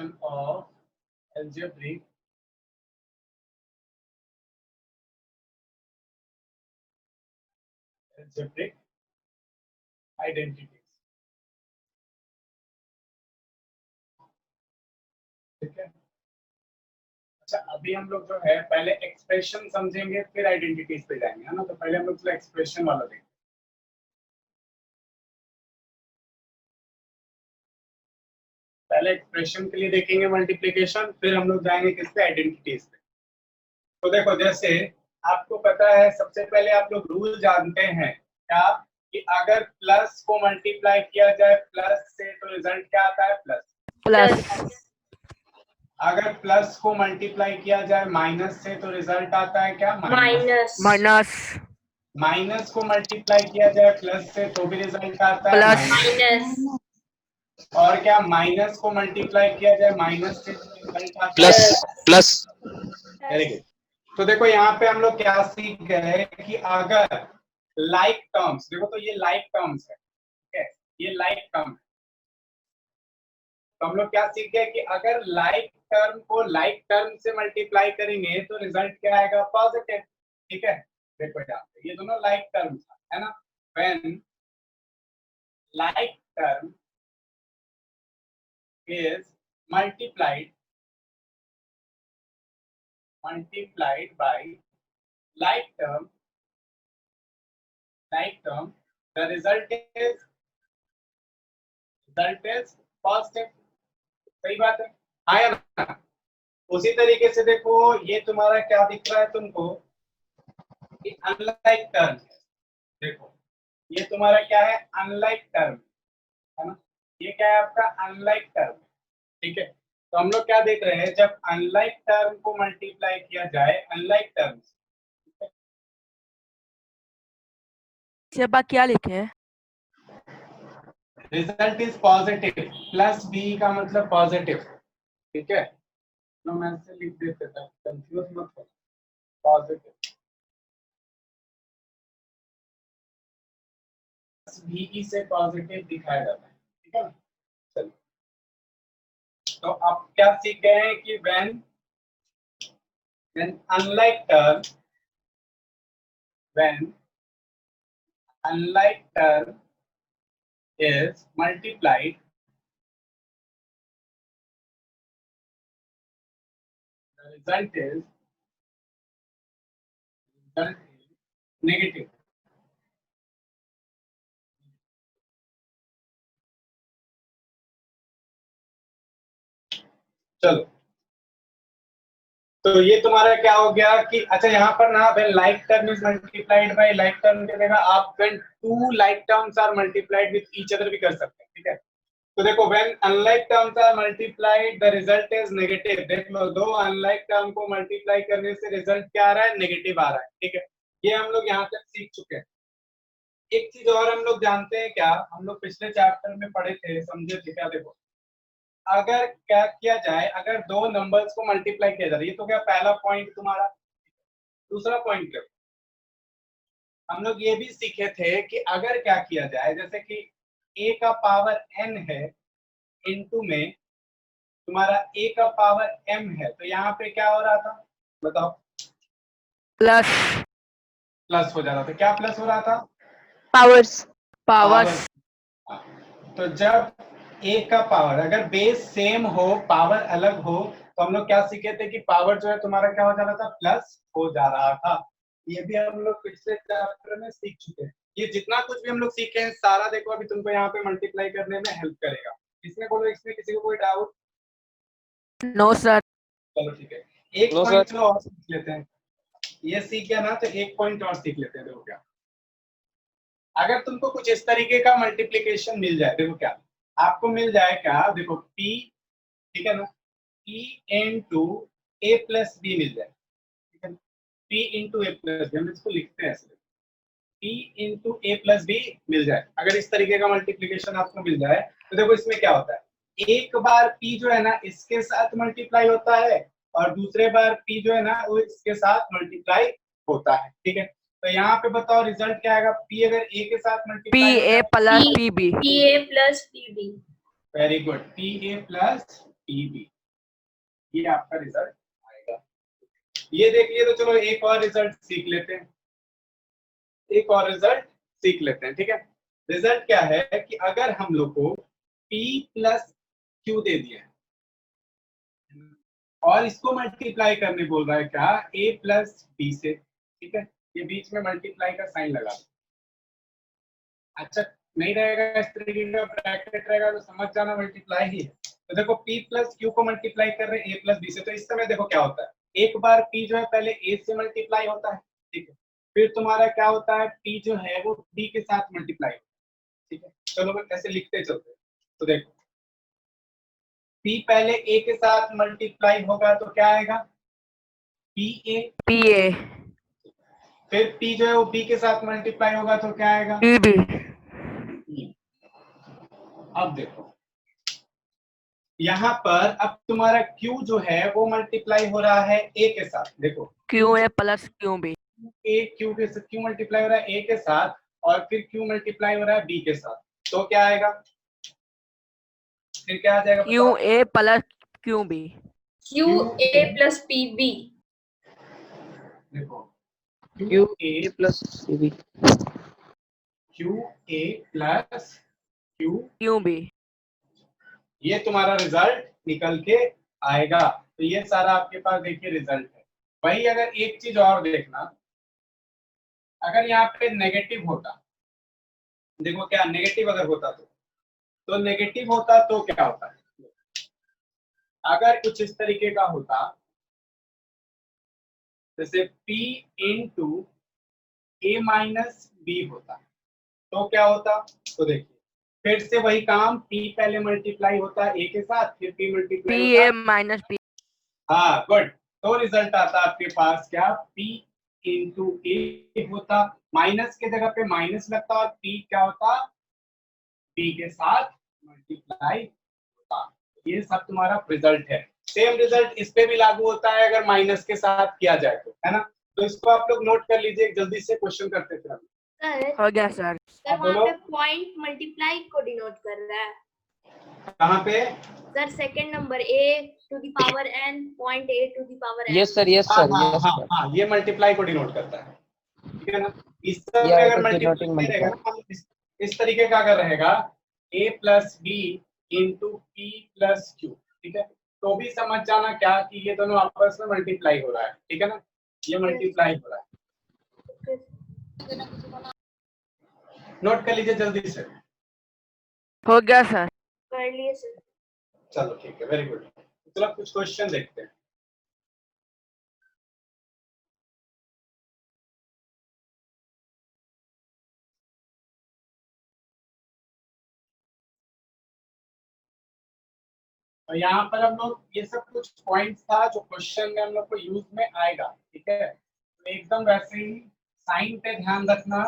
multiplication of algebraic identities. ठीक है, अच्छा अभी हम लोग जो है पहले एक्सप्रेशन समझेंगे फिर आइडेंटिटीज पे जाएंगे, है ना। तो पहले हम लोग एक्सप्रेशन वाला देखेंगे। पहले एक्सप्रेशन के लिए देखेंगे मल्टीप्लिकेशन, फिर हम लोग जाएंगे किस पे, आइडेंटिटीज पे। तो देखो जैसे आपको पता है, सबसे पहले आप लोग रूल जानते हैं क्या, कि अगर प्लस को मल्टीप्लाई किया जाए प्लस से तो रिजल्ट क्या आता है, प्लस। प्लस। अगर प्लस को मल्टीप्लाई किया जाए माइनस से तो रिजल्ट आता है क्या, माइनस। माइनस। माइनस को मल्टीप्लाई किया जाए प्लस से तो भी रिजल्ट आता है प्लस। माइनस। और क्या, माइनस को मल्टीप्लाई किया जाए माइनस से तो रिजल्ट आता है प्लस। प्लस। Very good. तो देखो यहाँ पे हम लोग क्या सीख गए कि अगर लाइक टर्म्स, देखो तो ये लाइक टर्म्स है, ठीक है, ये लाइक टर्म है। तो हम लोग क्या सीख गए कि अगर लाइक टर्म को लाइक टर्म से मल्टीप्लाई करेंगे तो रिजल्ट क्या आएगा, पॉजिटिव। ठीक है, देखो यहाँ पे ये दोनों लाइक टर्म है ना। When like term is multiplied by like term, the result is positive। सही बात है, आया ना। उसी तरीके से देखो ये तुम्हारा क्या दिख रहा है तुमको, कि अनलाइक टर्म। देखो ये तुम्हारा क्या है, अनलाइक टर्म, है ना। ये क्या है आपका, अनलाइक टर्म। ठीक है, तो हम लोग क्या देख रहे हैं, जब अनलाइक टर्म को मल्टीप्लाई किया जाए अनलाइक टर्म, क्या लिखे हैं, result is positive. Plus B का मतलब पॉजिटिव। ठीक है, तो मैं ऐसे लिख देते थे, कंफ्यूज मत हो। पॉजिटिव बी से पॉजिटिव दिखाया जाता है। ठीक है, चलिए तो अब क्या सीख गए हैं कि when unlike term is multiplied, the result is negative। चलो तो ये तुम्हारा क्या हो गया कि अच्छा यहाँ पर ना, when like term is multiplied by like term के जगह आप when two like terms are multiplied with each other भी कर सकते हैं। ठीक है, तो देखो when unlike terms are multiplied the result is negative. देख लो, दो अनलाइक टर्म को मल्टीप्लाई करने से रिजल्ट क्या आ रहा है, नेगेटिव आ रहा है। ठीक है, ये हम लोग यहाँ तक सीख चुके हैं। एक चीज और हम लोग जानते हैं क्या, हम लोग पिछले चैप्टर में पढ़े थे, समझे थे क्या। देखो अगर क्या किया जाए, अगर दो नंबर्स को मल्टीप्लाई किया जाए, ये तो क्या पहला पॉइंट तुम्हारा। दूसरा पॉइंट क्या, हम लोग ये भी सीखे थे कि अगर क्या किया जाए, जैसे कि a का पावर n है, इनटू में तुम्हारा a का पावर m है, तो यहाँ पे क्या हो रहा था, बताओ। प्लस हो जा रहा था। क्या प्लस हो रहा था, पावर्स। तो जब a का पावर अगर बेस सेम हो पावर अलग हो, तो हम लोग क्या सीखे थे कि पावर जो है तुम्हारा क्या हो जा रहा था, प्लस हो जा रहा था। ये भी हम लोग पिछले चैप्टर में सीख चुके हैं। ये जितना कुछ भी हम लोग सीखे हैं सारा देखो अभी तुमको यहाँ पे मल्टीप्लाई करने में हेल्प करेगा। इसमें बोलो, इसमें किसी को कोई डाउट? No sir. चलो ठीक है, एक पॉइंट चलो और सीख लेते हैं। ये सीख गया ना, तो एक पॉइंट और सीख लेते हैं। देखो क्या, अगर तुमको कुछ इस तरीके का मल्टीप्लीकेशन मिल जाए, देखो क्या आपको मिल जाए, क्या देखो p, ठीक है ना, p into a plus B मिल जाए। ठीक है, p into A plus B, हम इसको लिखते हैं ऐसे, p into A plus B मिल जाए। अगर इस तरीके का मल्टीप्लीकेशन आपको मिल जाए तो देखो इसमें क्या होता है, एक बार p जो है ना इसके साथ मल्टीप्लाई होता है और दूसरे बार p जो है ना वो इसके साथ मल्टीप्लाई होता है। ठीक है, तो यहाँ पे बताओ रिजल्ट क्या आएगा, p अगर a के साथ multiply PA plus PB। Very good, PA plus PB, ये आपका रिजल्ट आएगा। ये देखिए, तो चलो एक और रिजल्ट सीख लेते हैं, एक और रिजल्ट सीख लेते हैं, ठीक है। रिजल्ट क्या है कि अगर हम लोग को P प्लस Q दे दिया है और इसको मल्टीप्लाई करने बोल रहा है क्या, A प्लस B से, ठीक है। ये बीच में मल्टीप्लाई का साइन लगा, अच्छा नहीं रहेगा, इस तरीके का ब्रैकेट रहेगा तो समझ जाना मल्टीप्लाई ही है। तो देखो P प्लस Q को मल्टीप्लाई कर रहे हैं A प्लस B से, तो इस समय देखो क्या होता है, एक बार P जो है पहले A से मल्टीप्लाई होता है, ठीक है, फिर तुम्हारा क्या होता है, P जो है वो B के साथ मल्टीप्लाई होता है, ठीक है। चलो मैं ऐसे लिखते चलते हैं, तो देखो P पहले A के साथ मल्टीप्लाई होगा तो क्या आएगा, PA, PA, फिर P जो है वो B के साथ मल्टीप्लाई होगा तो क्या आएगा, PB, अब देखो यहाँ पर अब तुम्हारा Q जो है वो मल्टीप्लाई हो रहा है A के साथ, देखो QA plus QB, A Q के साथ Q मल्टीप्लाई हो रहा है A के साथ और फिर Q मल्टीप्लाई हो रहा है B के साथ, तो क्या आएगा, फिर क्या आ जाएगा बताओ, QA plus QB, QA plus PB. देखो QA plus PB. QA plus Q, QB, ये तुम्हारा रिजल्ट निकल के आएगा। तो ये सारा आपके पास देखिए रिजल्ट है। वही अगर एक चीज और देखना, अगर यहाँ पे नेगेटिव होता, देखो क्या नेगेटिव अगर होता तो नेगेटिव होता तो क्या होता है, अगर कुछ इस तरीके का होता, जैसे P into A minus B होता, तो क्या होता, तो देखिए फिर से वही काम, P पहले मल्टीप्लाई होता है A के साथ, फिर P मल्टीप्लाई होता PA है, माइनस P, हाँ गुड, तो रिजल्ट आता आपके पास क्या, P इंटू A होता, माइनस के जगह पे माइनस लगता और P क्या होता, P के साथ मल्टीप्लाई होता। ये सब तुम्हारा रिजल्ट है। सेम रिजल्ट इस पे भी लागू होता है अगर माइनस के साथ किया जाए तो, है ना। तो इसको आप लोग नोट कर लीजिए, जल्दी से क्वेश्चन करते थे हम। सर हो गया सर। सर वहाँ बोलो। पे पॉइंट मल्टीप्लाई को डिनोट कर रहा है कहाँ पे, sir, second number A to the power n, point A to the power n. Yes sir, yes हाँ sir, हाँ yes हाँ sir. हाँ, ये मल्टीप्लाई को डिनोट करता है, ठीक है ना। इस तरह Yeah, पे it अगर is मल्टीप्लाई denoting रहेगा multiply. ना, इस तरीके का अगर रहेगा A plus B into P plus Q, ठीक है, तो भी समझ जाना क्या कि ये दोनों आपस में मल्टीप्लाई हो रहा है, ठीक है ना, ये मल्टीप्लाई हो रहा है। नोट कर लीजिए जल्दी से। हो गया सर। कर लिए सर। चलो ठीक है, वेरी गुड। चलो कुछ क्वेश्चन देखते हैं। और यहाँ पर हम लोग ये सब कुछ पॉइंट्स था जो क्वेश्चन में हम लोग को यूज में आएगा, ठीक है, तो एकदम वैसे ही साइन पे ध्यान रखना,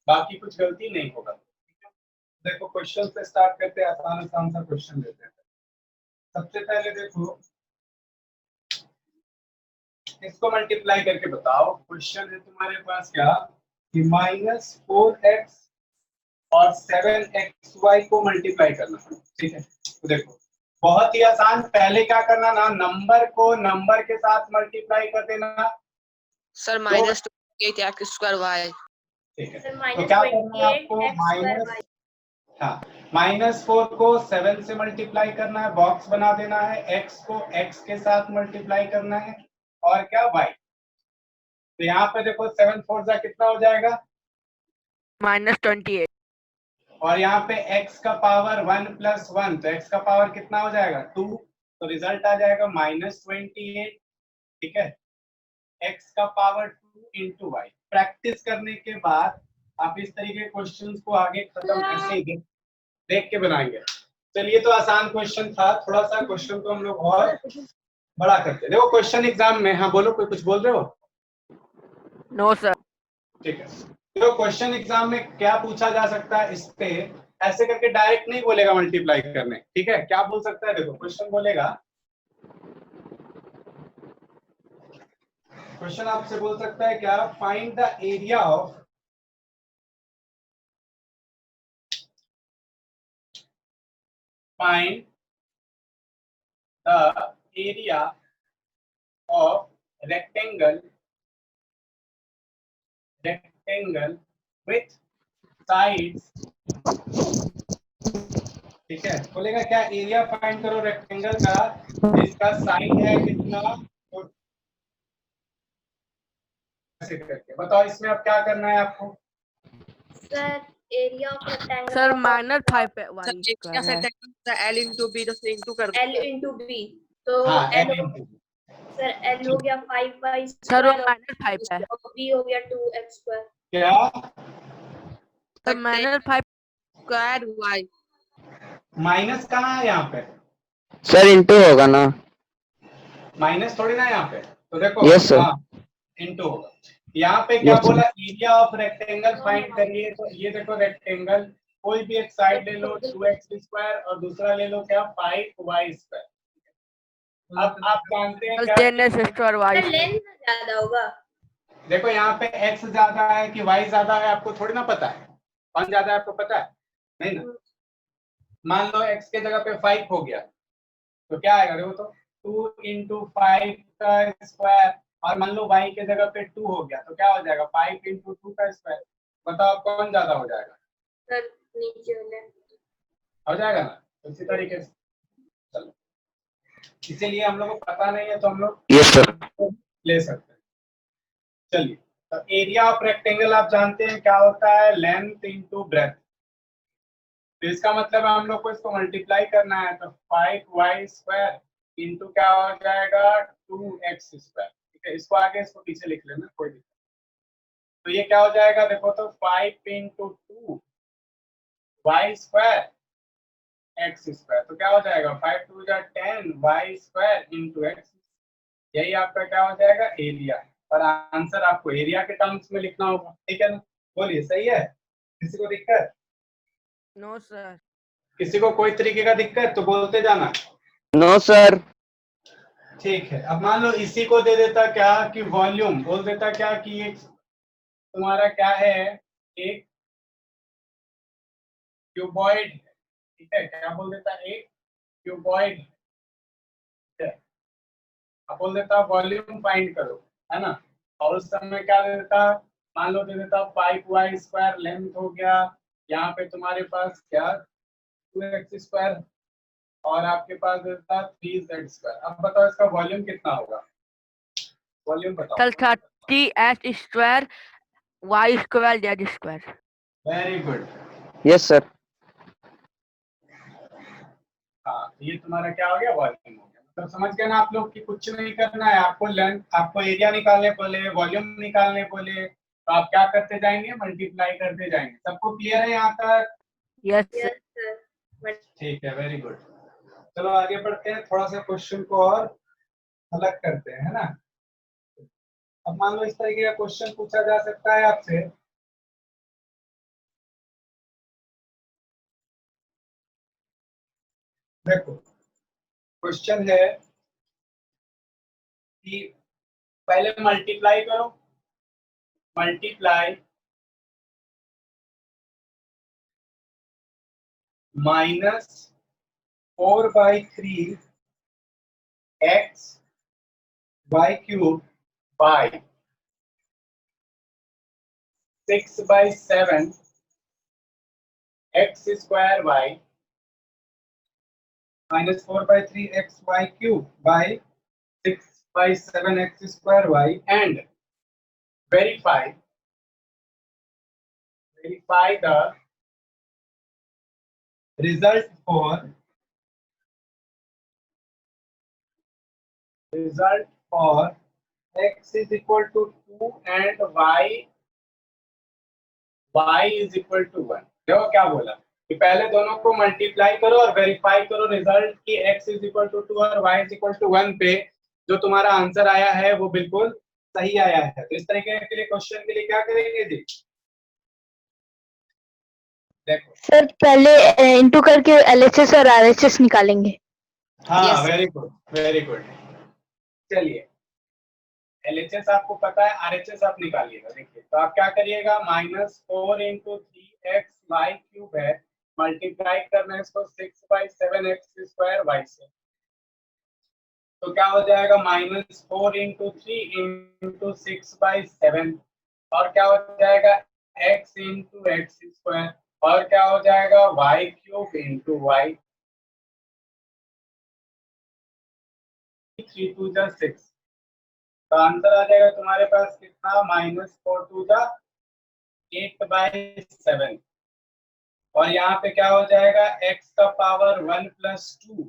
बाकी कुछ गलती नहीं होगा, ठीक है। देखो क्वेश्चन से स्टार्ट करते हैं, आसान आसान सा क्वेश्चन लेते हैं। सबसे पहले देखो, इसको मल्टीप्लाई करके बताओ। क्वेश्चन है तुम्हारे पास क्या कि -4x और 7xy को मल्टीप्लाई करना, ठीक है। तो देखो बहुत ही आसान, पहले क्या करना ना, नंबर को नंबर के साथ मल्टीप्लाई कर देना। Sir, minus 28 x square y. ठीक है, सर तो क्या करना है -28 आपको, x square माइनस, y. हाँ -4 को 7 से मल्टीप्लाई करना है, बॉक्स बना देना है, x को x के साथ मल्टीप्लाई करना है और क्या y। तो यहाँ पे देखो 7 4 जा कितना हो जाएगा, -28, और यहाँ पे x का पावर 1 + 1, तो x का पावर कितना हो जाएगा 2, तो रिजल्ट आ जाएगा -28, ठीक है। x का पावर 2 इंटू वाई। प्रैक्टिस करने के बाद आप इस तरीके के क्वेश्चंस को आगे खत्म ऐसे ही देख के बनाएंगे। चलिए, तो आसान क्वेश्चन था, थोड़ा सा क्वेश्चन को हम लोग और बड़ा करते हैं। देखो क्वेश्चन एग्जाम में, हाँ बोलो, कोई कुछ बोल रहे हो, नो सर। ठीक है। तो क्वेश्चन एग्जाम में क्या पूछा जा सकता है, इस पे ऐसे करके डायरेक्ट नहीं बोलेगा मल्टीप्लाई करने, ठीक है। क्या बोल सकता है, देखो क्वेश्चन बोलेगा, क्वेश्चन आपसे बोल सकता है क्या, find the area of find the area of rectangle with sides, ठीक है, बोलेगा क्या एरिया फाइंड करो रेक्टेंगल का जिसका साइड है कितना, और ऐसे करके बताओ इसमें अब क्या करना है आपको। Sir area of rectangle sir -5 पे सर वाई एरिया स्क्वायर है। सेट L into B तो फिर into कर L into B, तो हाँ L सर L हो गया 5y सर वो स्क्वायर और -5 है। B हो गया 2x स्क्वायर। क्या सर -5 स्क्वायर y माइनस कहाँ है यहाँ पे, सर इंटू होगा ना। माइनस थोड़ी ना यहाँ पे, तो देखो Yes, sir. हाँ इंटू होगा। यहाँ पे क्या Yes, sir. बोला, एरिया ऑफ रेक्टेंगल फाइंड करिए, तो ये देखो रेक्टेंगल कोई भी एक साइड ले लो 2x स्क्वायर और दूसरा ले लो क्या 5y स्क्वायर। अब आप जानते हैं क्या, स्क्वायर वाई सर लेंथ ज्यादा होगा। देखो यहाँ पे x ज्यादा है कि y ज्यादा है आपको थोड़ी ना पता है, कौन ज्यादा है आपको पता है नहीं ना। मान लो x के जगह पे 5 हो गया तो क्या आएगा, देखो तो 2 into 5 का स्क्वायर, और मान लो y के जगह पे 2 हो गया तो क्या हो जाएगा 5 into 2 का स्क्वायर। बताओ कौन ज्यादा हो जाएगा, सर नीचे वाले हो जाएगा ना इसी तरीके से। चलो इसीलिए हम लोग को पता नहीं है तो हम लोग यस सर। ले सकते हैं। चलिए तो एरिया ऑफ रेक्टेंगल आप जानते हैं क्या होता है, लेंथ इनटू ब्रेथ। तो इसका मतलब है हम लोग को इसको मल्टीप्लाई करना है, तो 5y स्क्वायर इंटू क्या हो जाएगा 2x स्क्वायर, ठीक है। इसको आगे इसको पीछे लिख लेना कोई दिक्कत। तो ये क्या हो जाएगा, देखो तो 5 into 2 y square x square, तो क्या हो जाएगा 5 2 जा 10 y स्क्वायर इंटू x, यही आपका क्या हो जाएगा एरिया। और आंसर आपको एरिया के टर्म्स में लिखना होगा, ठीक है ना। बोलिए सही है, किसी को दिक्कत, नो सर। किसी को कोई तरीके का दिक्कत तो बोलते जाना। No sir. ठीक है, अब मान लो इसी को दे देता क्या कि वॉल्यूम, बोल देता क्या कि एक तुम्हारा क्या है एक क्यूबॉइड, ठीक है, क्या बोल देता एक क्यूबॉइड, ठीक है। अब बोल देता वॉल्यूम फाइंड करो, है ना। और उस समय क्या दे देता, मान लो दे देता 5y स्क्वायर लेंथ हो गया, यहाँ पे तुम्हारे पास क्या 2x स्क्वायर और आपके पास दे देता 3z स्क्वायर। अब बताओ इसका वॉल्यूम कितना होगा, वॉल्यूम बताओ। Sir 30h square Y square Z square. Very good, yes sir. हाँ ये तुम्हारा क्या हो गया वॉल्यूम हो गया। मतलब समझ गए ना आप लोग कि कुछ नहीं करना है आपको, लेंथ आपको एरिया निकालने बोले वॉल्यूम निकालने बोले तो आप क्या करते जाएंगे मल्टीप्लाई करते जाएंगे। सबको क्लियर है यहाँ तक, यस यस सर। सर। ठीक है वेरी गुड। चलो आगे बढ़ते हैं, थोड़ा सा क्वेश्चन को और अलग करते हैं, है ना। अब मान लो इस तरीके का क्वेश्चन पूछा जा सकता है आपसे, देखो क्वेश्चन है कि पहले मल्टीप्लाई करो, multiply -4/3 x y cube by 6/7 x square y -4/3 x y cube by 6/7 x square y and verify the result for x is equal to 2 and y is equal to 1। देखो क्या बोला कि पहले दोनों को मल्टीप्लाई करो और वेरीफाई करो रिजल्ट कि x इज इक्वल टू 2 और y इज इक्वल टू 1 पे जो तुम्हारा आंसर आया है वो बिल्कुल सही आया है। तो इस तरीके के लिए क्वेश्चन के लिए क्या करेंगे जी, देखो सर पहले इंटू करके एलएचएस और आरएचएस निकालेंगे। हाँ Yes. Very good very good. चलिए एलएचएस आपको पता है, आरएचएस आप निकालिएगा। देखिए तो आप क्या करिएगा -4 × 3x y³ है, मल्टीप्लाई करना है इसको 6/7 x² y से। तो क्या हो जाएगा -4 इंटू 3 इंटू 6/7 और क्या हो जाएगा x इंटू एक्स स्क्वायर और क्या हो जाएगा y³ इंटू वाई 3 2 जा 6 तो आंसर आ जाएगा तुम्हारे पास कितना -4 2 जा 8/7 और यहाँ पे क्या हो जाएगा x का पावर 1 + 2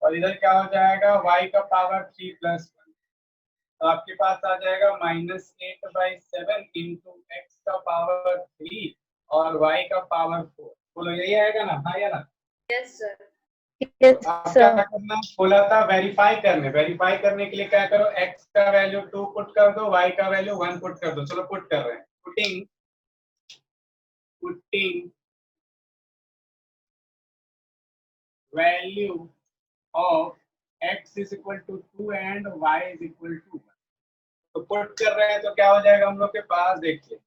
और इधर क्या हो जाएगा y का पावर 3 + 1 तो आपके पास आ जाएगा -8/7 इंटू एक्स का पावर 3 और y का पावर 4 बोलो यही आएगा ना हाँ या ना Yes, sir. Yes, अब क्या sir. करना बोला था वेरीफाई करने के लिए क्या करो x का वैल्यू 2 पुट कर दो y का वैल्यू 1 पुट कर दो चलो पुट कर रहे हैं putting value of x is equal to 2 and y is equal to 1 तो पुट कर रहे हैं तो क्या हो जाएगा हम लोग के पास देखिए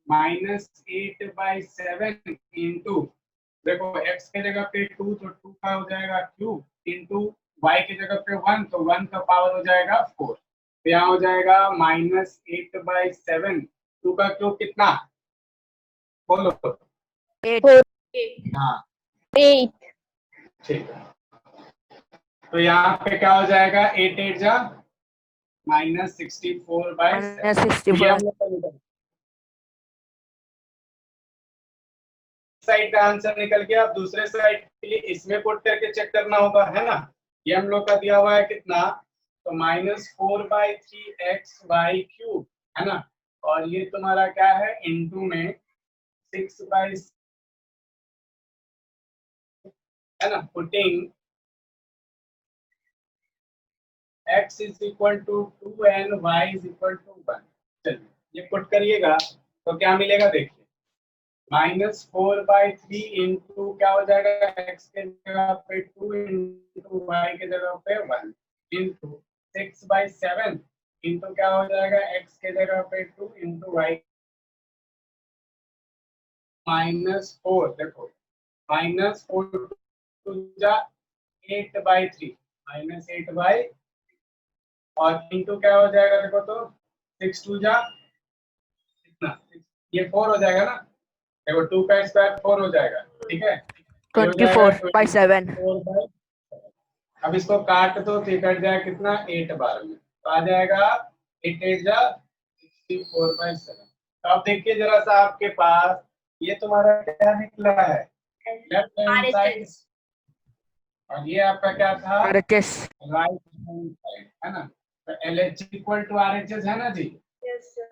-8/7 इंटू देखो x के जगह पे 2 तो 2 का हो जाएगा क्यूब इंटू y की जगह पे 1 तो 1 का पावर हो जाएगा 4 तो यहाँ हो जाएगा -8/7 2 का क्यूब कितना बोलो 8 8. हाँ 8. ठीक है तो यहाँ पे क्या हो जाएगा 8 8 जा -64/7 -64 साइड का आंसर निकल गया अब दूसरे साइड के लिए इसमें पुट करके चेक करना होगा है ना ये हम लोग का दिया हुआ है कितना तो -4/3xy³ है ना और ये तुम्हारा क्या है इनटू में 6/, है ना putting x is equal to 2 and y is equal to 1 चलिए ये पुट करिएगा तो क्या मिलेगा देखिए -4/3 इंटू क्या हो जाएगा x के जगह पे 2 इंटू y के जगह पे 1 इंटू 6/7 इंटू क्या हो जाएगा x के जगह पे 2 इंटू y -4 देखो -4 टू जा 8/3 -8/, और इंटू क्या हो जाएगा देखो तो 6 2 जा कितना ये 4 हो जाएगा ना देखो 2 का स्क्वायर 4 हो जाएगा ठीक है 24/7 24/7 अब इसको काट दो तो ये कट जाएगा कितना 8 बार में तो आ जाएगा 8 8 जा 64/7 तो अब देखिए जरा सा आपके पास ये तुम्हारा क्या निकला है लेफ्ट हैंड साइड RHS. और ये आपका क्या था RHS राइट हैंड साइड है ना तो LH इक्वल टू RHS है ना जी Yes, sir.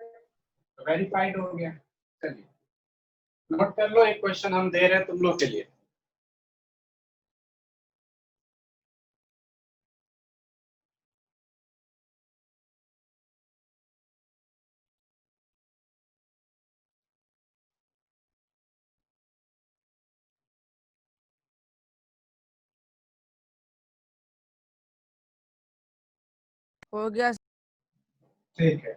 तो वेरीफाइड हो गया चलिए नोट कर लो एक क्वेश्चन हम दे रहे हैं तुम लोग के लिए हो गया ठीक है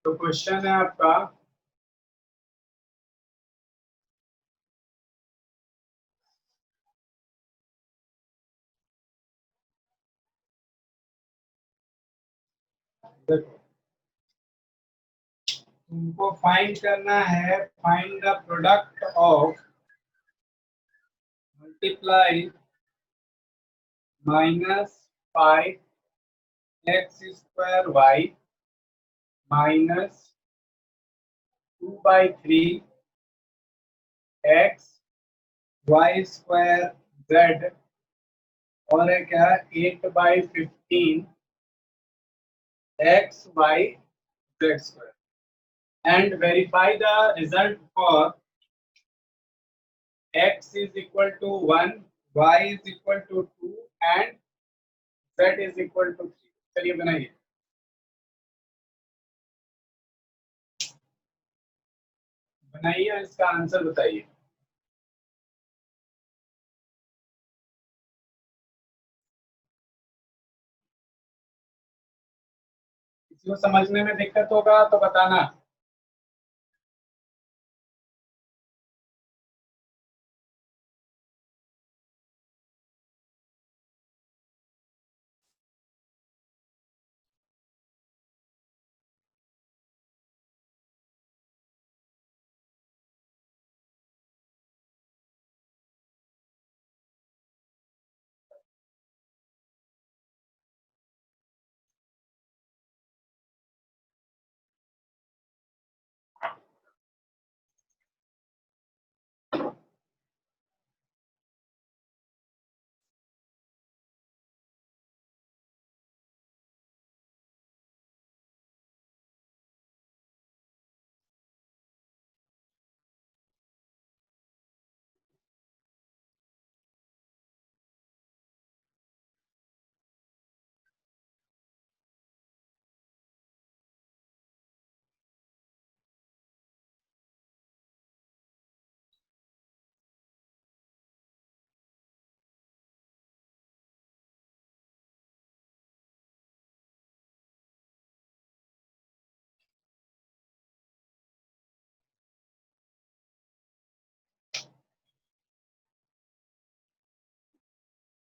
तो क्वेश्चन है आपका देखो तुमको फाइंड करना है find the product of multiply -5x² y -2/3 x y² z और है क्या 8/15 x y z² and verify the result for x is equal to 1 y is equal to 2 and z is equal to 3 चलिए बनाइए और इसका answer बताइए किसी को समझने में दिक्कत होगा तो बताना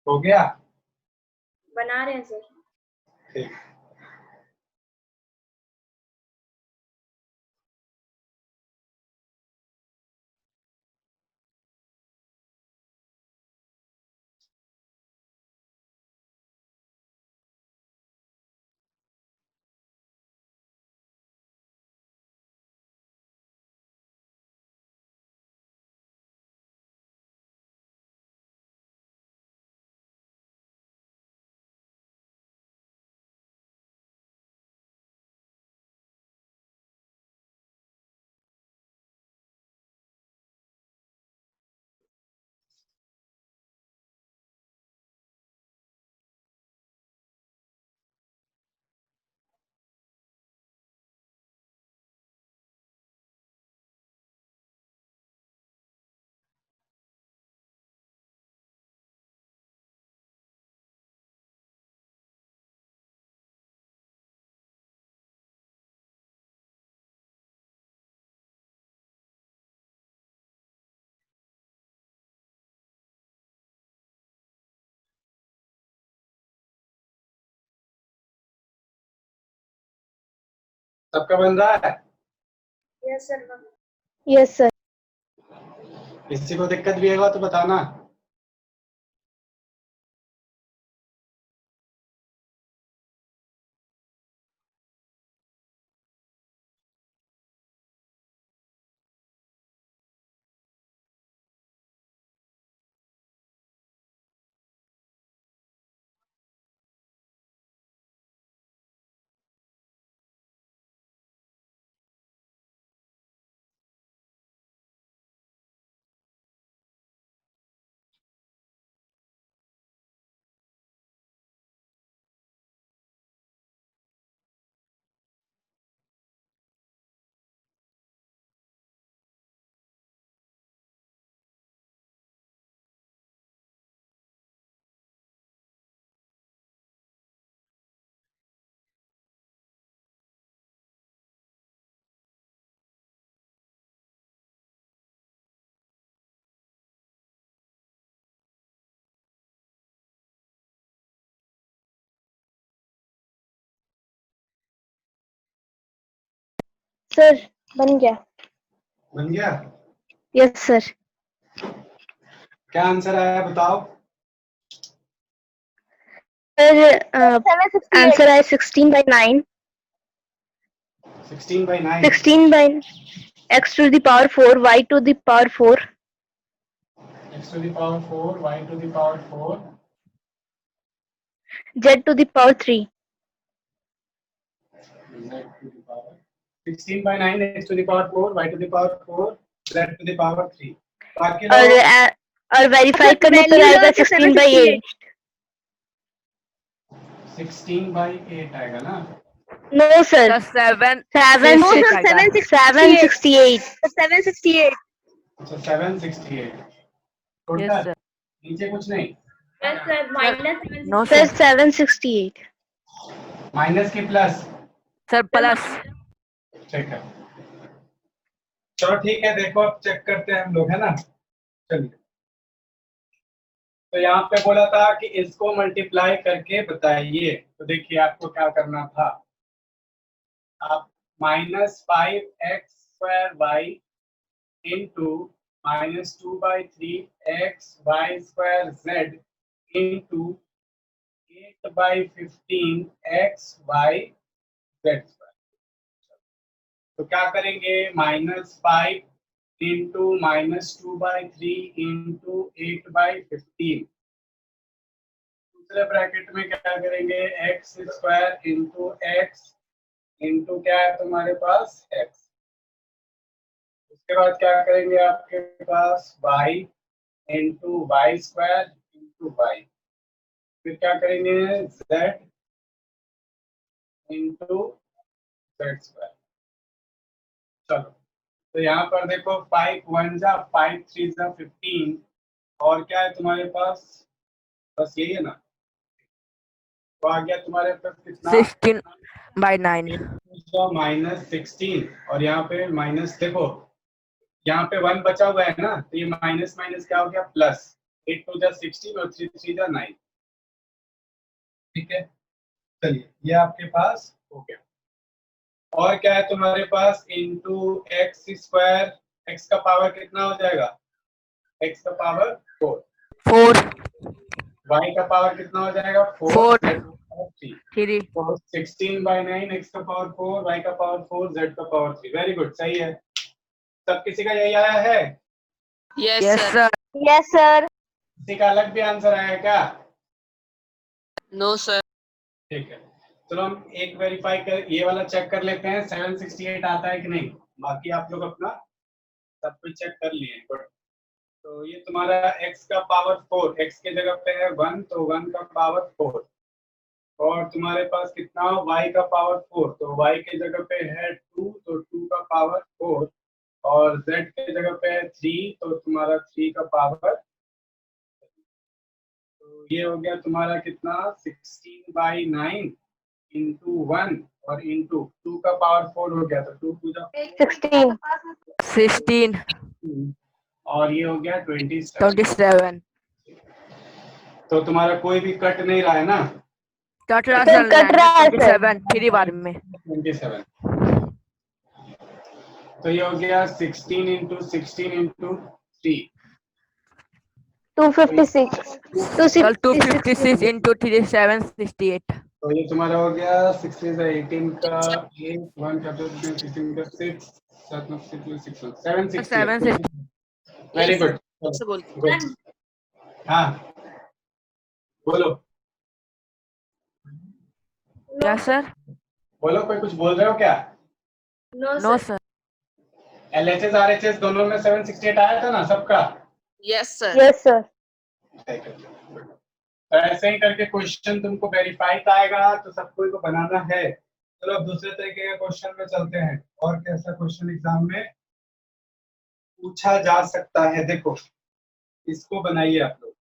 हो गया? बना रहे हैं सर। ठीक। सबका बन रहा है? Yes sir. Yes, sir. किसी को दिक्कत भी होगा तो बताना। Sir, बन गया. बन गया? Yes, sir. क्या आंसर आया बताओ? Sir, answer है 16/9. 16/9. 16 by x to the power 4, y to the power 4, X to the power 4, y to the power 4, z to the power 3. z to the power 16/9, x to the power 4, y to the power 4, z to the power 3. बाकी और verify करने पर आएगा 16/8. 16/8 आएगा ना? No, sir. The 7 7 No, sir, 768. 768। अच्छा 768 Yes, total. sir. नीचे कुछ नहीं? Yes sir minus No, Sir, sir. 768. Minus की प्लस? Sir, plus. ठीक है, चलो ठीक है, देखो अब चेक करते हैं हम लोग, है ना? चलिए, तो यहाँ पे बोला था कि इसको मल्टीप्लाई करके बताइए। तो देखिए आपको क्या करना था, आप -5x² into -2/3xy² into 8/15xyz²। तो क्या करेंगे, -5 इंटू -2/3 इंटू 8/15। दूसरे ब्रैकेट में क्या करेंगे, x² इंटू एक्स इंटू क्या है तुम्हारे पास x। उसके बाद क्या करेंगे, आपके पास y into y² into y। फिर क्या करेंगे, z इंटू z²। चलो, तो यहाँ पर देखो 5 1 जा 5 3 जा 15 और क्या है तुम्हारे पास, बस यही है ना? तो आ गया तुम्हारे पास कितना, 16/9. -16 और यहाँ पे माइनस, देखो यहाँ पे 1 बचा हुआ है ना, तो ये माइनस माइनस क्या हो गया प्लस, 8 2 जा 16 और 3 3 जा 9। ठीक है, चलिए ये आपके पास हो गया। और क्या है तुम्हारे पास, इंटू एक्स स्क्वायर, एक्स का पावर कितना हो जाएगा, एक्स का पावर 4, 4 वाई का पावर कितना हो जाएगा 4, Four. जेड का पावर 3, 3 तो 16/9, एक्स का पावर 4, वाई का पावर 4, जेड का पावर 3। वेरी गुड, सही है। सब किसी का यही आया है? Yes, yes sir. sir Yes, sir. किसी का अलग भी आंसर आया क्या? No, sir. ठीक है, चलो हम एक वेरीफाई कर, ये वाला चेक कर लेते हैं 768 आता है कि नहीं। बाकी आप लोग अपना सब कुछ चेक कर लिए। गुड, तो ये तुम्हारा x का पावर 4, x के जगह पे है 1, तो 1 का पावर 4, और तुम्हारे पास कितना y का पावर 4, तो y के जगह पे है 2, तो 2 का पावर 4, और z के जगह पे है 3, तो तुम्हारा 3 का पावर, तो ये हो गया तुम्हारा कितना 16/9 इंटू 1 और इंटू 2 का पावर 4 हो गया, तो 2 2 जा 16. 16 और ये हो गया 27। 27 तो तुम्हारा कोई भी कट नहीं रहा है ना, कट रहा Sir, कट रहा है, sir. 27 3 बार में 27। तो ये हो गया 16 इंटू 16 इंटू 3, 256. चल 256 into 3 768 तो ये तुम्हारा हो गया 16 से 18 का 8 1 का 2 16 का 6 7 9 6 768। वेरी गुड, से बोल। गुड। हाँ बोलो क्या सर बोलो, कोई कुछ बोल रहे हो क्या? No, no sir. Sir LHS RHS दोनों में 768 आया था ना सबका? Yes, sir. Yes, sir. तो ऐसे ही करके क्वेश्चन तुमको वेरीफाई का आएगा, तो सबको को बनाना है। चलो अब दूसरे तरीके के क्वेश्चन में चलते हैं, और कैसा क्वेश्चन एग्जाम में पूछा जा सकता है। देखो इसको बनाइए आप लोग।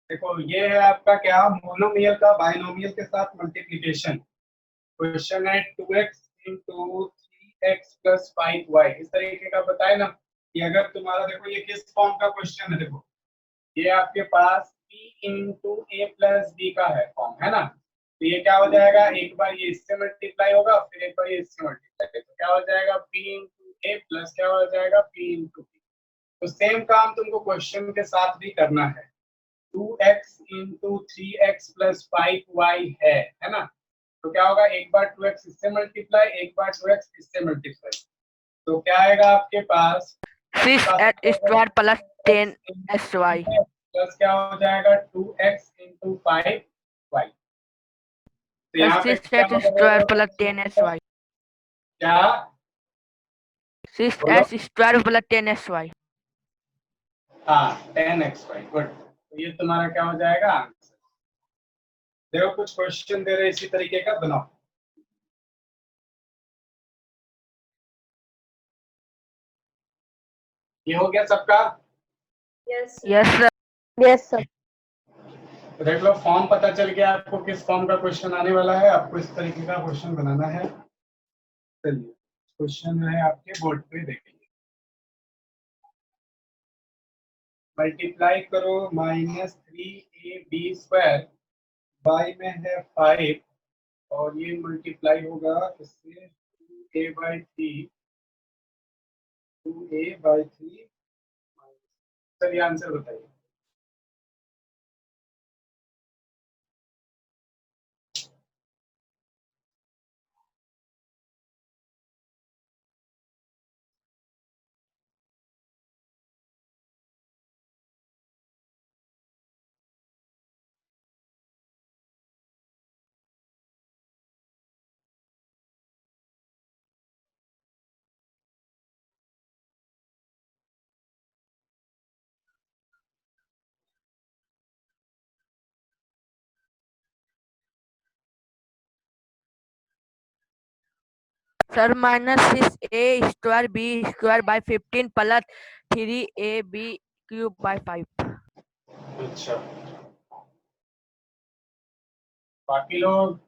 देखो ये है आपका क्या, मोनोमियल का बाइनोमियल के साथ मल्टीप्लिकेशन। क्वेश्चन है 2x into 3x plus 5y, इस तरीके का बताए ना कि अगर तुम्हारा, देखो ये किस फॉर्म का क्वेश्चन है, देखो ये आपके पास p into A plus B का है फॉर्म, है ना। तो ये क्या हो जाएगा, एक बार ये इससे मल्टीप्लाई होगा, फिर एक बार ये इससे मल्टीप्लाई, तो क्या हो जाएगा p इंटू ए प्लस क्या हो जाएगा p इंटू बी। तो सेम काम तुमको क्वेश्चन के साथ भी करना है। 2x into 3x plus 5y है ना। तो क्या होगा, एक बार 2x इससे मल्टीप्लाई, एक बार 2x इससे मल्टीप्लाई, तो क्या आएगा आपके पास 6x square plus 10sy plus क्या हो जाएगा 2x इंटू 5y। तो यहाँ पे 6x स्क्वायर प्लस 10sy क्या 6x स्क्वायर प्लस 10sy हाँ 10xy। गुड, तो ये तुम्हारा क्या हो जाएगा आंसर। देखो कुछ क्वेश्चन दे रहे इसी तरीके का, बनाओ। ये हो गया सबका? Yes, sir. Yes sir Yes, sir. तो देख लो फॉर्म पता चल गया आपको किस फॉर्म का क्वेश्चन आने वाला है। आपको इस तरीके का क्वेश्चन बनाना है। चलिए क्वेश्चन है आपके बोर्ड पे, देखेंगे। मल्टीप्लाई करो -3ab² बाई में है 5, और ये मल्टीप्लाई होगा इससे 2a/3 2a/3। चलिए आंसर बताइए। Sir -6a square b square by 15 plus 3ab cube by 5 अच्छा, बाकी लोग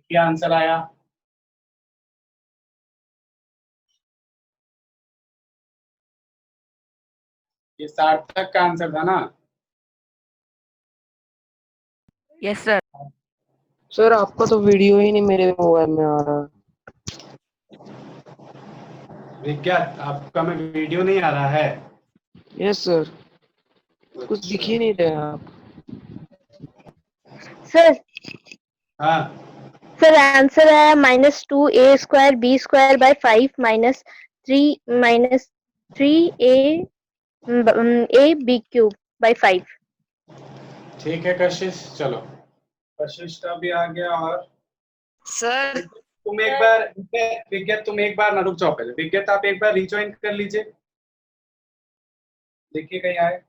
क्या आंसर आया? ये सार्थक का आंसर था ना? Yes sir. सर आपका तो वीडियो ही नहीं मेरे मोबाइल में आ रहा। विज्ञान, आपका में वीडियो नहीं आ रहा है? यस सर, कुछ दिख ही नहीं रहे आप। सर हाँ, सर आंसर है -2a² b²/5 -3a b³/5। ठीक है कशिश, चलो कशिश का भी आ गया। और सर तुम एक बार विज्ञान, तुम एक बार ना, रुक जाओ पहले विज्ञान, आप एक बार रिज्वाइन कर लीजिए, देखिए कहीं आए।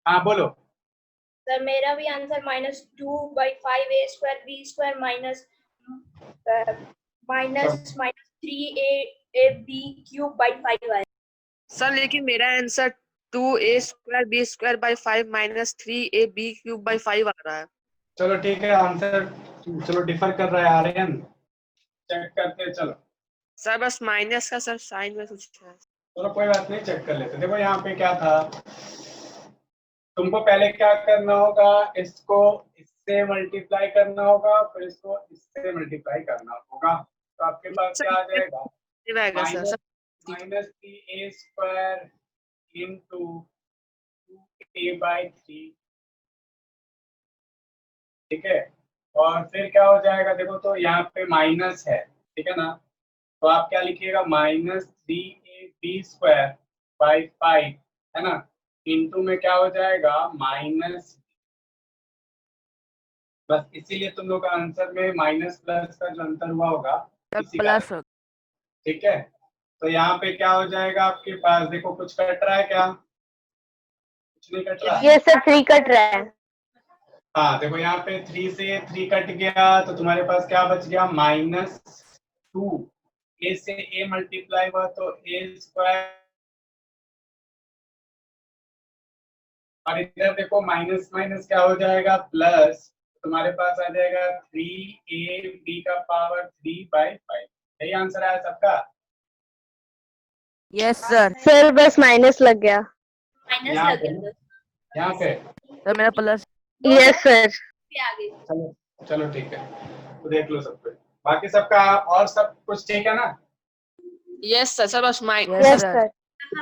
हाँ बोलो। सर मेरा भी आंसर -2/5a² b²- सर लेकिन मेरा आंसर 2a²b²/5 -3ab³ आ रहा है। चलो ठीक है आंसर, चलो डिफर कर रहा है आर्यन, चेक करते हैं। चलो सर बस माइनस का सर साइन में कुछ है। चलो कोई बात नहीं, चेक कर लेते। देखो यहाँ पे क्या था, तुमको पहले क्या करना होगा, इसको इससे मल्टीप्लाई करना होगा, फिर इसको इससे मल्टीप्लाई करना होगा, तो आपके पास क्या आ जाएगा, रहेगा sir. Minus sir -3a² into 2a/3, ठीक है। और फिर क्या हो जाएगा, देखो तो यहाँ पे माइनस है, ठीक है ना, तो आप क्या लिखिएगा, -3ab² है ना, इंटू में क्या हो जाएगा माइनस, बस इसीलिए तुम लोग का आंसर में माइनस प्लस का जो अंतर हुआ होगा इसी का, प्लस ठीक है। तो यहाँ पे क्या हो जाएगा आपके पास, देखो कुछ कट रहा है क्या, कुछ नहीं कट रहा। ये सर 3 कट रहा है। हाँ देखो यहाँ पे 3 से 3 कट गया, तो तुम्हारे पास क्या बच गया, -2, a से a मल्टीप्लाई हुआ तो a², और इधर देखो माइनस माइनस क्या हो जाएगा प्लस, तुम्हारे पास आ जाएगा 3ab/3/5। यही आंसर आया सबका। Yes sir. सर बस माइनस लग गया। माइनस यहाँ लग पे गया यहाँ पे सर मेरा प्लस। Yes sir. पे आ गई। चलो चलो ठीक है, तो देख लो सब कुछ, बाकी सबका और सब कुछ ठीक है ना? यस सर, सर बस yes yes sir. Sir.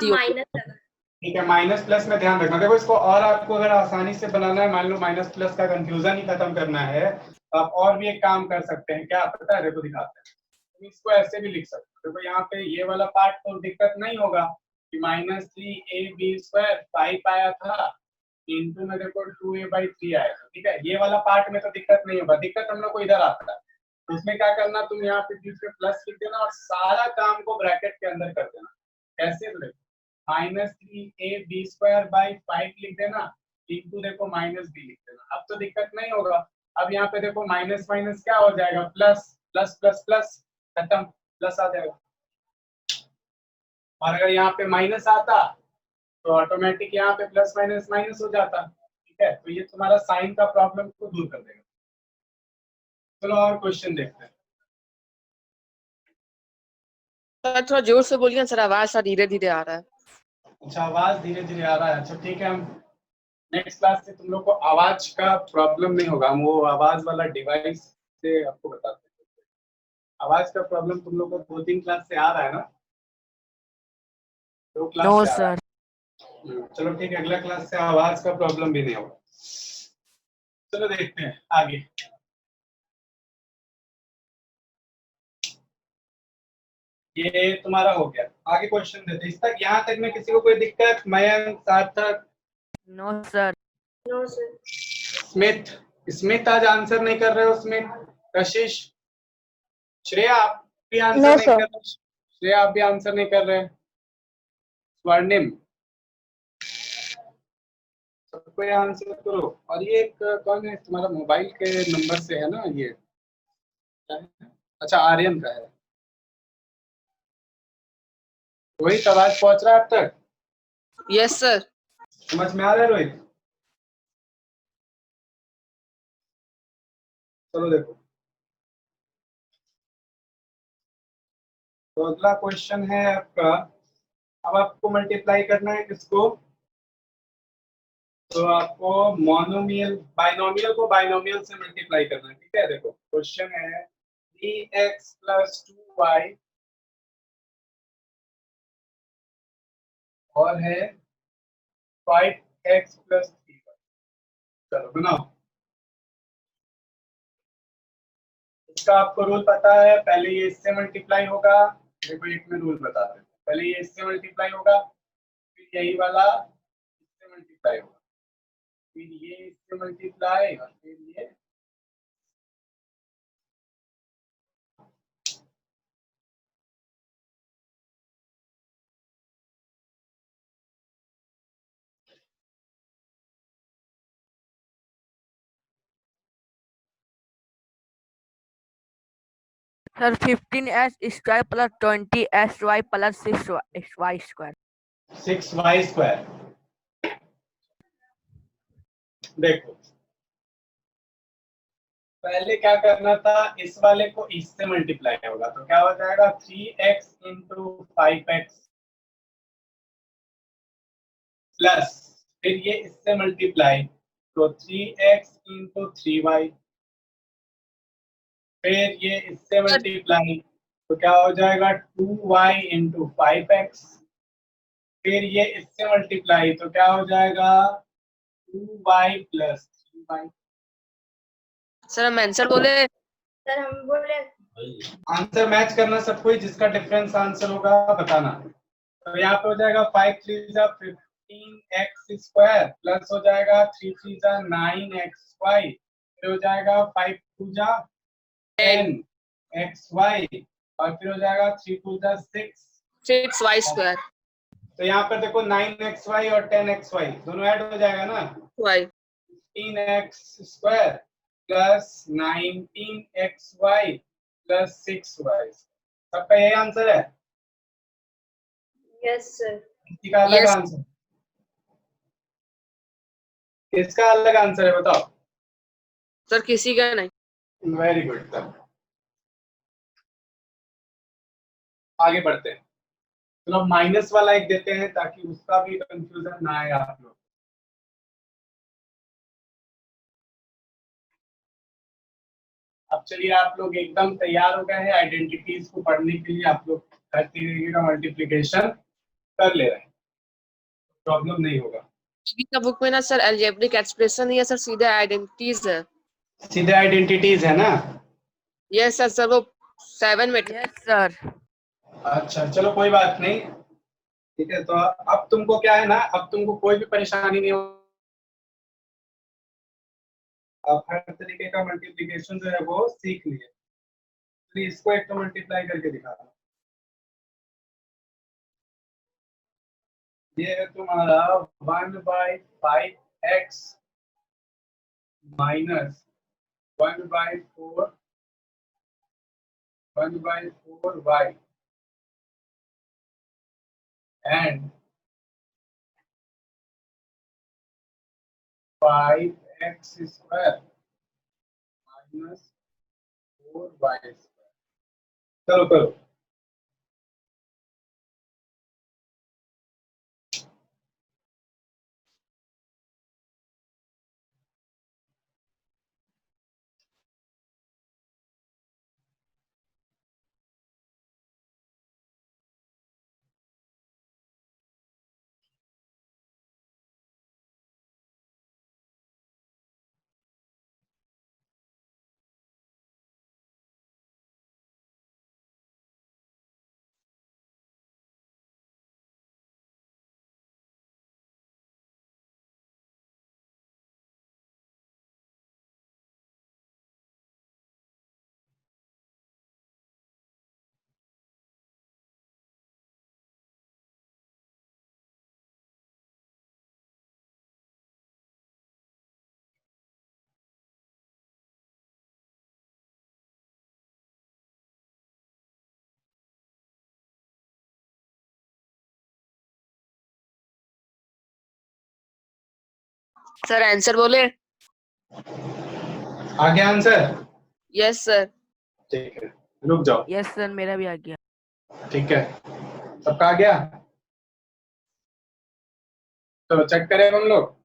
Minus लगा। ठीक है, माइनस प्लस में ध्यान रखना। देखो इसको और आपको अगर आसानी से बनाना है, मान लो माइनस प्लस का कंफ्यूजन ही खत्म करना है, तो आप और भी एक काम कर सकते हैं, क्या पता है, देखो दिखाते हैं। तुम इसको ऐसे भी लिख सकते हो, देखो यहाँ पे ये वाला पार्ट तो दिक्कत नहीं होगा कि -3ab² 5 आया था, इंटू में देखो 2a/3 आया था, ठीक है। ये वाला पार्ट में तो दिक्कत नहीं होगा, दिक्कत हम लोग को इधर आता है। तो उसमें क्या करना, तुम यहाँ पे बीच में प्लस लिख देना और सारा काम को ब्रैकेट के अंदर कर देना। कैसे, तो देखो -3ab² 5 लिख देना, इंटू देखो -b लिख देना, अब तो दिक्कत नहीं होगा। अब यहाँ पे देखो माइनस माइनस क्या हो जाएगा, प्लस प्लस प्लस प्लस, खत्म, प्लस आ जाएगा। और अगर यहाँ पे माइनस आता तो ऑटोमेटिक यहाँ पे प्लस माइनस माइनस हो जाता, ठीक है। तो ये तुम्हारा साइन का प्रॉब्लम को दूर कर देगा। चलो और क्वेश्चन देखते हैं। सर थोड़ा जोर से बोलिए सर, आवाज सा धीरे धीरे आ रहा है। अच्छा, आवाज धीरे धीरे आ रहा है, अच्छा ठीक है, हम नेक्स्ट क्लास से तुम लोग को आवाज का प्रॉब्लम नहीं होगा, हम वो आवाज वाला डिवाइस से आपको बताते हैं। आवाज का प्रॉब्लम तुम लोग को 2-3 क्लास से आ रहा है ना? 2 क्लास नो से आ रहा है। सर। चलो ठीक है, अगला क्लास से आवाज का प्रॉब्लम भी नहीं होगा। चलो देखते हैं आगे। ये तुम्हारा हो गया, आगे क्वेश्चन देते हैं। इस तक यहाँ तक में किसी को कोई दिक्कत? Mayank, Sarthak, no sir. No sir. Smith, Smith आज आंसर नहीं कर रहे हो, स्मिथ, कशिश, श्रेया आप भी आंसर No, नहीं sir. कर रहे, श्रेया आप भी आंसर नहीं कर रहे, स्वर्णिम, सबको ये आंसर करो। और ये एक कौन है, तुम्हारा मोबाइल के नंबर से है ना ये, क्या है? अच्छा आर्यन का है। रोहित आवाज पहुंच रहा है अब तक? Yes sir. समझ में आ रहा है रोहित? चलो देखो, तो अगला क्वेश्चन है आपका, अब आपको मल्टीप्लाई करना है किसको, तो आपको मोनोमियल बाइनोमियल को बाइनोमियल से मल्टीप्लाई करना है, ठीक है। देखो क्वेश्चन है 3x + 2y और है 5x + 3y। चलो बनाओ। इसका आपको रूल पता है, पहले ये इससे मल्टीप्लाई होगा। देखो एक में रूल बता देते हैं, पहले ये इससे मल्टीप्लाई होगा, फिर यही वाला इससे मल्टीप्लाई होगा, फिर ये इससे मल्टीप्लाई और फिर ये। Sir 15s² + 20sy + 6y²। 6y²। देखो पहले क्या करना था, इस वाले को इससे मल्टीप्लाई होगा तो क्या हो जाएगा 3x × 5x प्लस फिर ये इससे मल्टीप्लाई तो 3x × 3y, फिर ये इससे मल्टीप्लाई तो क्या हो जाएगा 2y × 5x, फिर ये इससे मल्टीप्लाई तो क्या हो जाएगा 2y + 3y। सर हम आंसर बोले। सर हम बोले आंसर मैच करना सबको, जिसका डिफरेंस आंसर होगा बताना। तो यहाँ पे हो जाएगा 5 3 जा 15x² प्लस हो जाएगा 3 3 जा 9xy, फिर हो जाएगा 5 2 जा 10xy और फिर हो जाएगा 3 2 जा 6y²। तो यहाँ पर देखो 9xy और 10xy दोनों ऐड हो जाएगा ना, y 15x² plus 19xy plus 6y। सबका यही आंसर है, यस सर। किसी का अलग Yes. आंसर, किसका अलग आंसर है बताओ। सर किसी का नहीं। वेरी गुड सर, आगे बढ़ते हैं। चलो माइनस वाला एक देते हैं ताकि उसका भी कंफ्यूजन ना आए आप लोग। अब चलिए आप लोग एकदम तैयार हो गए हैं आइडेंटिटीज को पढ़ने के लिए, आप लोग हर तरीके का मल्टीप्लिकेशन कर ले रहे हैं, प्रॉब्लम नहीं होगा। का बुक में ना सर अलजेब्रिक एक्सप्रेशन ही है सर, सीधे आइडेंटिटीज है। सीधे आइडेंटिटीज है ना। यस सर, सर वो 7 में। Yes sir. अच्छा चलो कोई बात नहीं, ठीक है। तो अब तुमको क्या है ना, अब तुमको कोई भी परेशानी नहीं हो, अब हर तरीके का मल्टीप्लिकेशन जो है वो सीख लिए। तो इसको एक तो मल्टीप्लाई करके दिखा रहा हूं। ये है तुम्हारा 1/5x minus 1/4y and 5x² minus 4y²। चलो करो। सर आंसर बोले। आ गया आंसर? Yes sir. ठीक है रुक जाओ। यस सर, मेरा भी आ गया। ठीक है सबका आ गया। तो चेक करें हम लोग।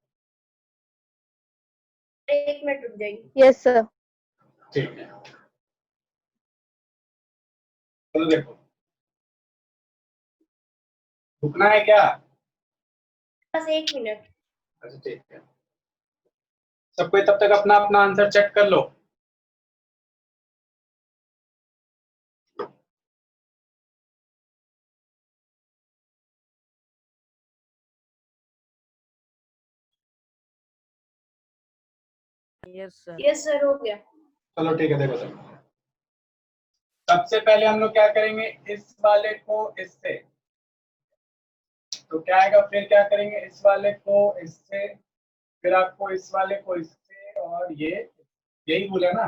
एक मिनट रुक जाइए। Yes, sir. ठीक है, तो देखो रुकना है क्या? बस एक मिनट। अच्छा ठीक है, सब कोई तब तक अपना अपना आंसर चेक कर लो। Yes sir. यस सर, हो गया। चलो ठीक है, देखो सबसे पहले हम लोग क्या करेंगे, इस वाले को इससे, तो क्या आएगा, फिर क्या करेंगे, इस वाले को इससे, फिर आपको इस वाले को इससे, और ये यही बोला ना।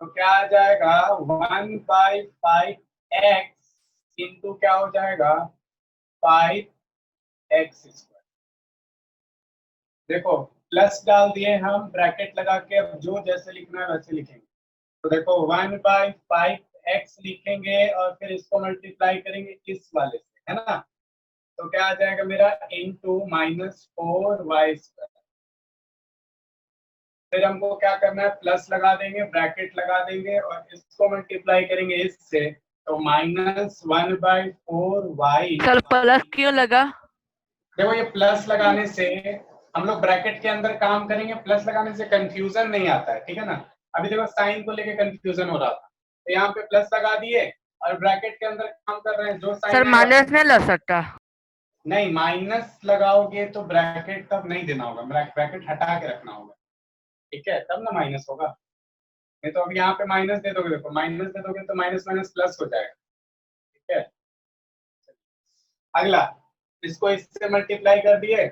तो क्या आ जाएगा 1/5x इंटू क्या हो जाएगा 5x²। देखो प्लस डाल दिए हम, ब्रैकेट लगा के, अब जो जैसे लिखना है वैसे लिखेंगे। तो देखो 1/5x लिखेंगे और फिर इसको मल्टीप्लाई करेंगे इस वाले से, है ना। तो क्या आ जाएगा मेरा इंटू -4y²। फिर हमको क्या करना है, प्लस लगा देंगे, ब्रैकेट लगा देंगे और इसको मल्टीप्लाई करेंगे इससे, तो -1/4y। सर प्लस क्यों लगा? देखो ये प्लस लगाने से हम लोग ब्रैकेट के अंदर काम करेंगे, प्लस लगाने से कंफ्यूजन नहीं आता है, ठीक है ना। अभी देखो साइन को लेके कंफ्यूजन हो रहा था, तो यहाँ पे प्लस लगा दिए और ब्रैकेट के अंदर काम कर रहे हैं, जो सर साइन माइनस नहीं लग सकता? नहीं, माइनस लगाओगे तो ब्रैकेट तब नहीं देना होगा, ब्रैकेट हटा के रखना होगा, ठीक है, तब ना माइनस होगा। नहीं तो अब यहाँ पे माइनस दे दोगे, देखो माइनस दे दोगे तो माइनस माइनस प्लस हो जाएगा, ठीक है। अगला, इसको इससे मल्टीप्लाई कर दिए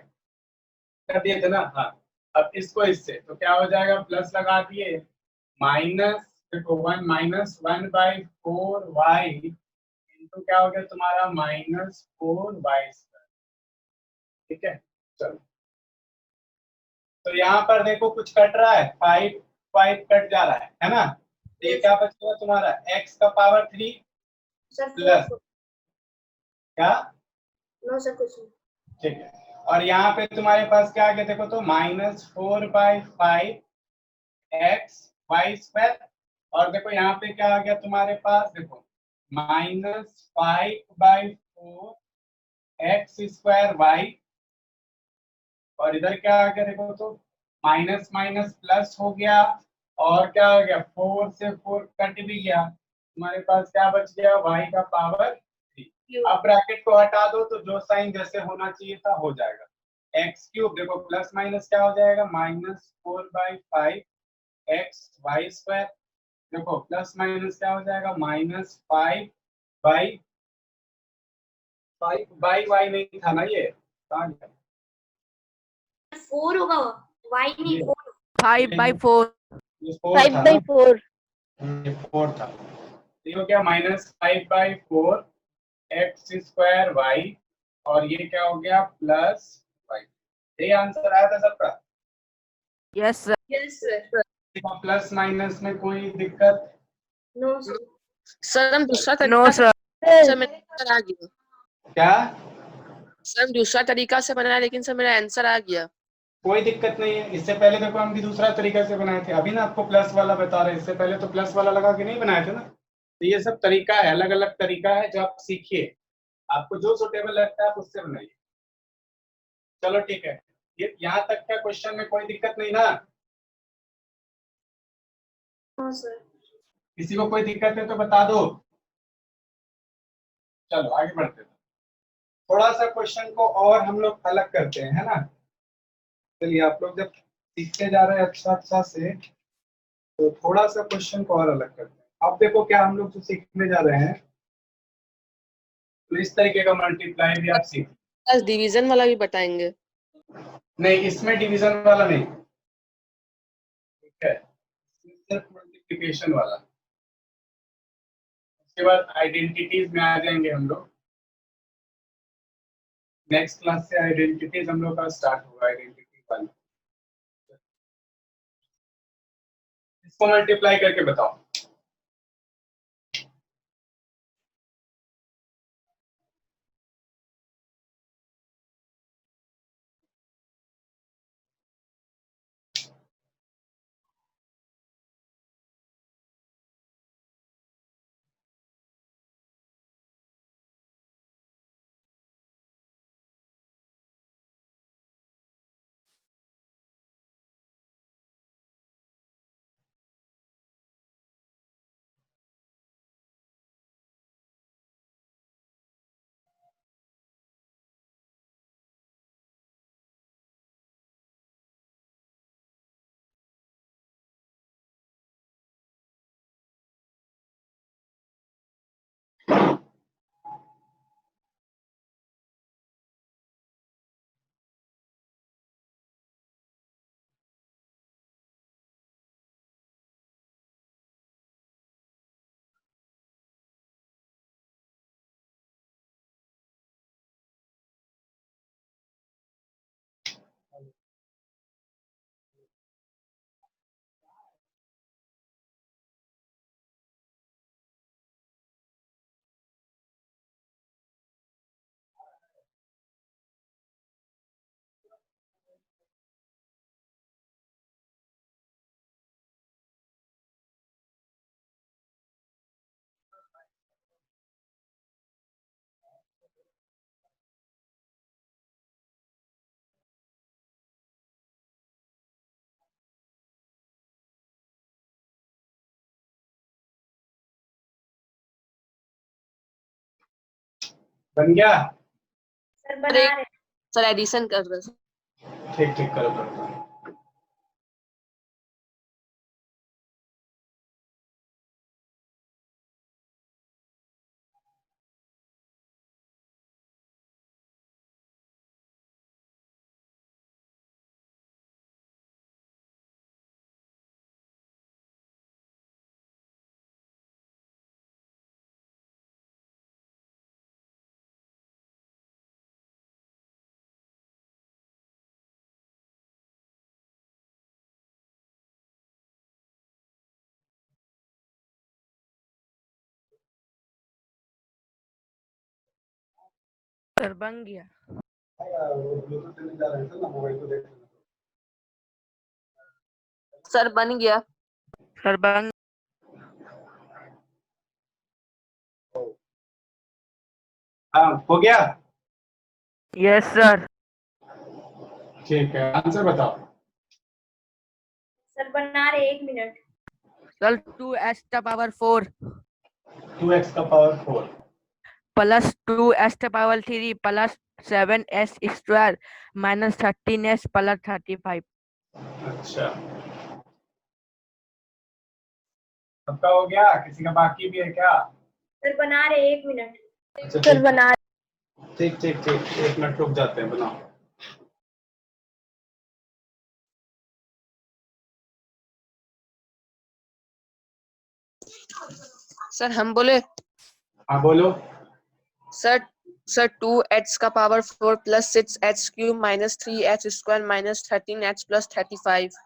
थे ना, हाँ। अब इसको इससे, तो क्या हो जाएगा, प्लस लगा दिए, माइनस, देखो 1/4y इंटू क्या हो गया तुम्हारा -4y², ठीक है। चलो, तो यहाँ पर देखो कुछ कट रहा है, 5 कट जा रहा है ना। तो ये क्या बच गया तुम्हारा x का पावर 3 सर प्लस क्या, नो सर, कुछ नहीं। ठीक है। और यहाँ पे तुम्हारे पास क्या आ गया, देखो तो -4/5x² और देखो यहाँ पे क्या आ गया तुम्हारे पास, देखो -5/4x² और इधर क्या आ गया, देखो तो माइनस माइनस प्लस हो गया और क्या हो गया, 4 से 4 कट भी गया, तुम्हारे पास क्या बच गया, y का पावर 3। अब ब्रैकेट को हटा दो तो जो साइन जैसे होना चाहिए था हो जाएगा, x³ देखो प्लस माइनस क्या हो जाएगा, -4/5x² देखो प्लस माइनस क्या हो जाएगा, -5/5 y नहीं था ना, ये कहाँ गया? 4 होगा, y नहीं, 4। 5/4। ये 4 था ना, 5/4. ये 4 था, तो ये हो गया -5/4x² y और ये क्या हो गया +y। ये आंसर आया था सबका। Yes sir. Yes sir. Plus minus में कोई दिक्कत? No sir. सर हम दूसरा नो तरीका सर। से मेरा आंसर आ गया। क्या? सर हम दूसरा तरीका से बनाया लेकिन सर मेरा आंसर आ गया। कोई दिक्कत नहीं है, इससे पहले देखो हम भी दूसरा तरीका से बनाए थे, अभी ना आपको प्लस वाला बता रहे हैं, इससे पहले तो प्लस वाला लगा के नहीं बनाए थे ना। तो ये सब तरीका है, अलग अलग तरीका है जो आप सीखिए, आपको जो सुटेबल लगता है आप उससे बनाइए। चलो ठीक है, ये यहाँ तक का क्वेश्चन में कोई दिक्कत नहीं ना? No sir. किसी को कोई दिक्कत है तो बता दो। चलो आगे बढ़ते हैं, थोड़ा सा क्वेश्चन को और हम लोग अलग करते हैं, है ना। चलिए आप लोग जब सीखते जा रहे हैं अच्छा से, तो थोड़ा सा क्वेश्चन को और अलग करते हैं। अब देखो क्या हम लोग जो सीखने जा रहे हैं, तो इस तरीके का मल्टीप्लाई भी आप सीख, प्लस डिवीजन वाला भी बताएंगे। नहीं इसमें डिवीजन वाला नहीं, ठीक है, सिर्फ मल्टीप्लिकेशन वाला। उसके बाद आइडेंटिटीज में आ जाएंगे हम लोग, नेक्स्ट क्लास से आइडेंटिटीज हम लोग का स्टार्ट होगा, आइडेंटिटी वाला। इसको मल्टीप्लाई करके बताओ। बन गया? सर बना रहे हैं। सर एडिशन कर रहे हैं। ठीक ठीक करो करो। सर बन गया। सर बन गया। सर बन हाँ हो गया? Yes sir. ठीक है, आंसर बताओ। सर बना रहे 1 मिनट। सर 2x⁴ 2x का power 4 plus 2x⁴ plus 7s² minus 13s plus 35। अच्छा, सबका हो गया? किसी का बाकी भी है क्या? सर बना रहे 1 मिनट। अच्छा सर बना ठीक ठीक ठीक, 1 मिनट रुक जाते हैं, बनाओ। सर हम बोले हाँ बोलो। सर सर 2h का power 4 plus 6h³ minus 3h² minus 13h plus 35।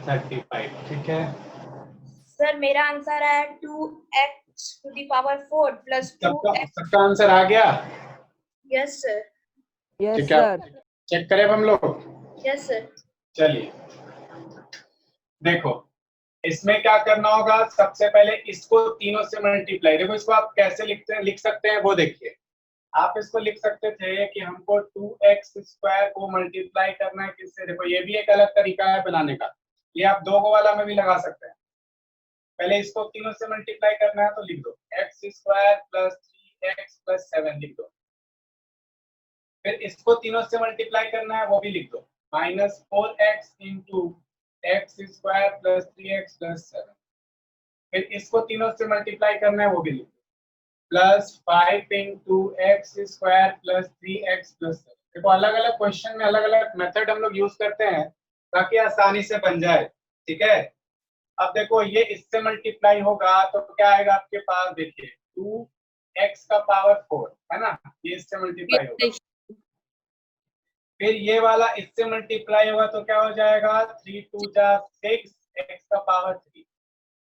35 ठीक है। सर मेरा आंसर है 2x⁴ प्लस 2x। सबका आंसर आ गया? Yes sir. यस ठीक है, सर। चेक करें अब हम लोग। Yes sir. चलिए देखो, इसमें क्या करना होगा, सबसे पहले इसको तीनों से मल्टीप्लाई। देखो इसको आप कैसे लिख सकते हैं वो देखिए। आप इसको लिख सकते थे कि हमको 2x² को मल्टीप्लाई करना है किससे। देखो ये भी एक अलग तरीका है बनाने का, ये आप 2 वाला में भी लगा सकते हैं। पहले इसको तीनों से मल्टीप्लाई करना है तो लिख दो x² प्लस 3x प्लस 7 लिख दो। फिर इसको तीनों से मल्टीप्लाई करना है वो भी लिख दो, minus 4x into x² plus 3x plus 7। फिर इसको तीनों से मल्टीप्लाई करना है वो भी लिख दो, plus 5 into x² plus 3x plus 7। देखो अलग अलग क्वेश्चन में अलग अलग मेथड हम लोग यूज करते हैं ताकि आसानी से बन जाए, ठीक है। अब देखो ये इससे मल्टीप्लाई होगा तो क्या आएगा आपके पास, देखिए 2x का पावर 4 है ना, ये इससे मल्टीप्लाई होगा। फिर ये वाला इससे मल्टीप्लाई होगा तो क्या हो जाएगा, 3 2 जा 6 x का पावर 3।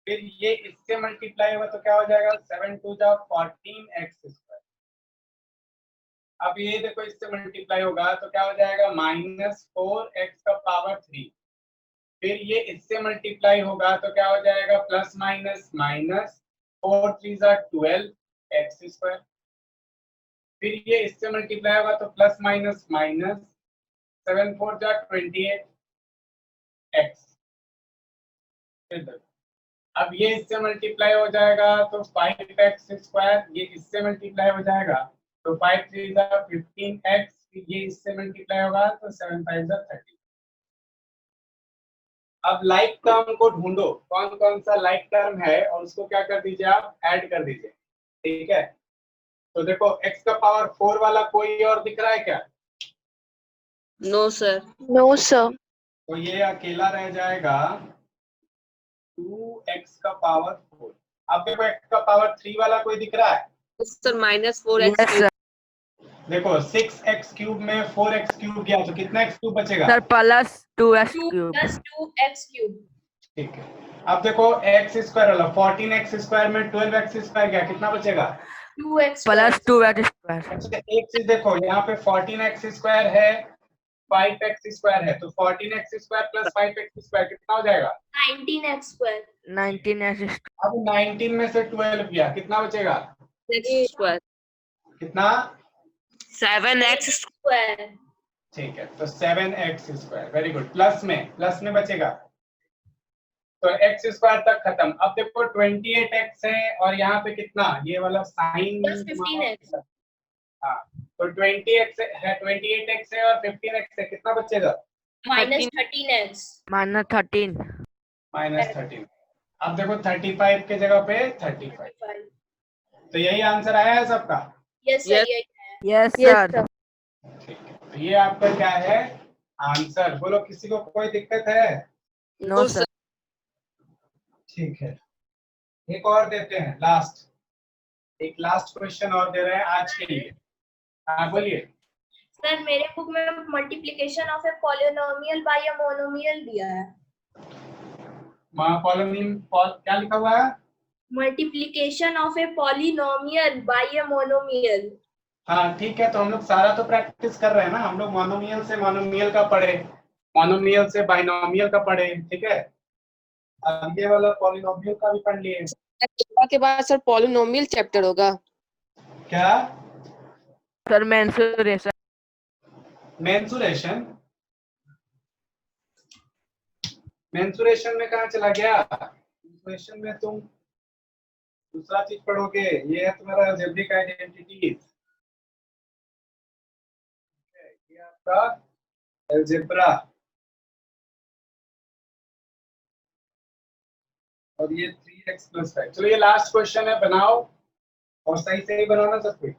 फिर ये इससे मल्टीप्लाई होगा तो क्या हो जाएगा, 7 2 जा 14x²। अब ये देखो इससे मल्टीप्लाई होगा तो क्या हो जाएगा, माइनस 4x का पावर 3। फिर ये इससे मल्टीप्लाई होगा तो क्या हो जाएगा, प्लस माइनस माइनस 4 3 जा 12x²। फिर ये इससे मल्टीप्लाई होगा तो प्लस माइनस माइनस 7 4 जा 28x। अब ये इससे मल्टीप्लाई हो जाएगा तो 5x², ये इससे मल्टीप्लाई हो जाएगा तो 5 3 जा 15x। ये इससे मल्टीप्लाई होगा तो 7 5 जा 30। अब लाइक टर्म को ढूंढो, कौन कौन सा लाइक टर्म है और उसको क्या कर दीजिए, आप ऐड कर दीजिए, ठीक है। तो देखो x का पावर 4 वाला कोई और दिख रहा है क्या? No sir. No sir. तो ये अकेला रह जाएगा 2x का पावर 4। अब देखो x का पावर 3 वाला कोई दिख रहा है? Sir minus 4x yes sir. देखो 6x³ में 4x³ गया तो कितना x³ बचेगा? Sir plus 2x³ 2 plus 2x³। ठीक है। अब देखो x² वाला 14x² में 12x² गया, कितना बचेगा? 2x plus 2x²। अच्छा एक चीज देखो, यहाँ पे 14x² है, 5x² है, तो 14x² प्लस 5x² कितना हो जाएगा? 19x²। 19x²। अब 19 में से 12 गया, कितना बचेगा? स्क्वायर। कितना? 7x। ठीक है, तो 7x²। वेरी गुड, प्लस में बचेगा तो x² तक खत्म। अब देखो 28x है और यहाँ पे कितना, ये वाला साइन प्लस 15x। हाँ, तो 20x है, 28x है और 15x है, कितना बचेगा? -13x। -13. -13। अब देखो 35 के जगह पे 35, तो यही आंसर आया है सबका। Yes sir, Yes. यही Yes, Yes, sir. sir. ठीक है, तो ये आपका क्या है आंसर। बोलो, किसी को कोई दिक्कत है? No, No, sir. sir. ठीक है, एक और देते हैं, एक लास्ट क्वेश्चन और दे रहे हैं आज के लिए। हाँ बोलिए। सर मेरे बुक में multiplication of a polynomial bye a monomial दिया है। क्या लिखा हुआ है? Multiplication of a polynomial bye a monomial. हाँ ठीक है, तो हम लोग सारा तो प्रैक्टिस कर रहे हैं ना, हम लोग मोनोमियल से मोनोमियल का पढ़े, मोनोमियल से बाइनोमियल का पढ़े, ठीक है। आगे वाला पॉलिनोमियल का भी पढ़ लिए। अलजेब्रा के बाद सर पॉलिनोमियल चैप्टर होगा। क्या? Sir, mensuration. मेंसुरेशन? मेंसुरेशन में कहाँ चला गया? मेंसुरेशन में तुम दूसरा चीज पढ़ोगे, ये है तुम्हारा अलजेब्रिक आइडेंटिटीज, ये आपका अलजेब्रा, और ये 3x + 5। चलो ये लास्ट क्वेश्चन है, बनाओ और सही से ही बनाना सब कुछ।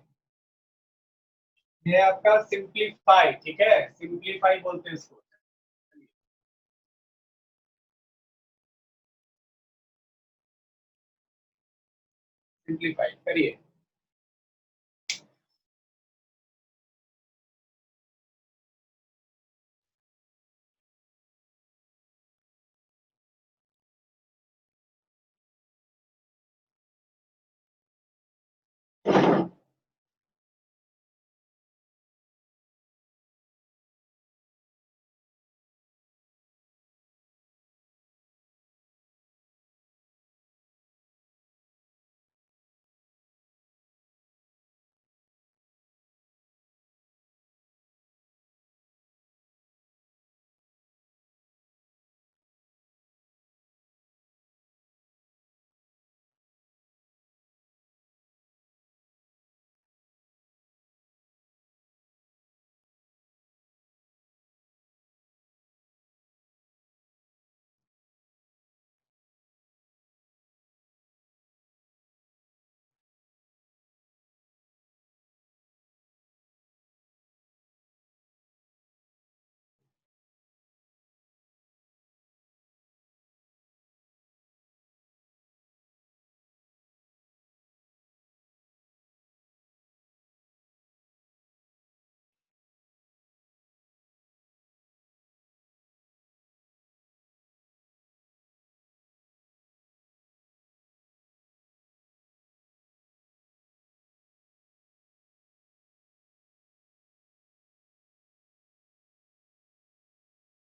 ये आपका सिंप्लीफाई, ठीक है, सिंप्लीफाई बोलते हैं इसको। सिंप्लीफाई करिए।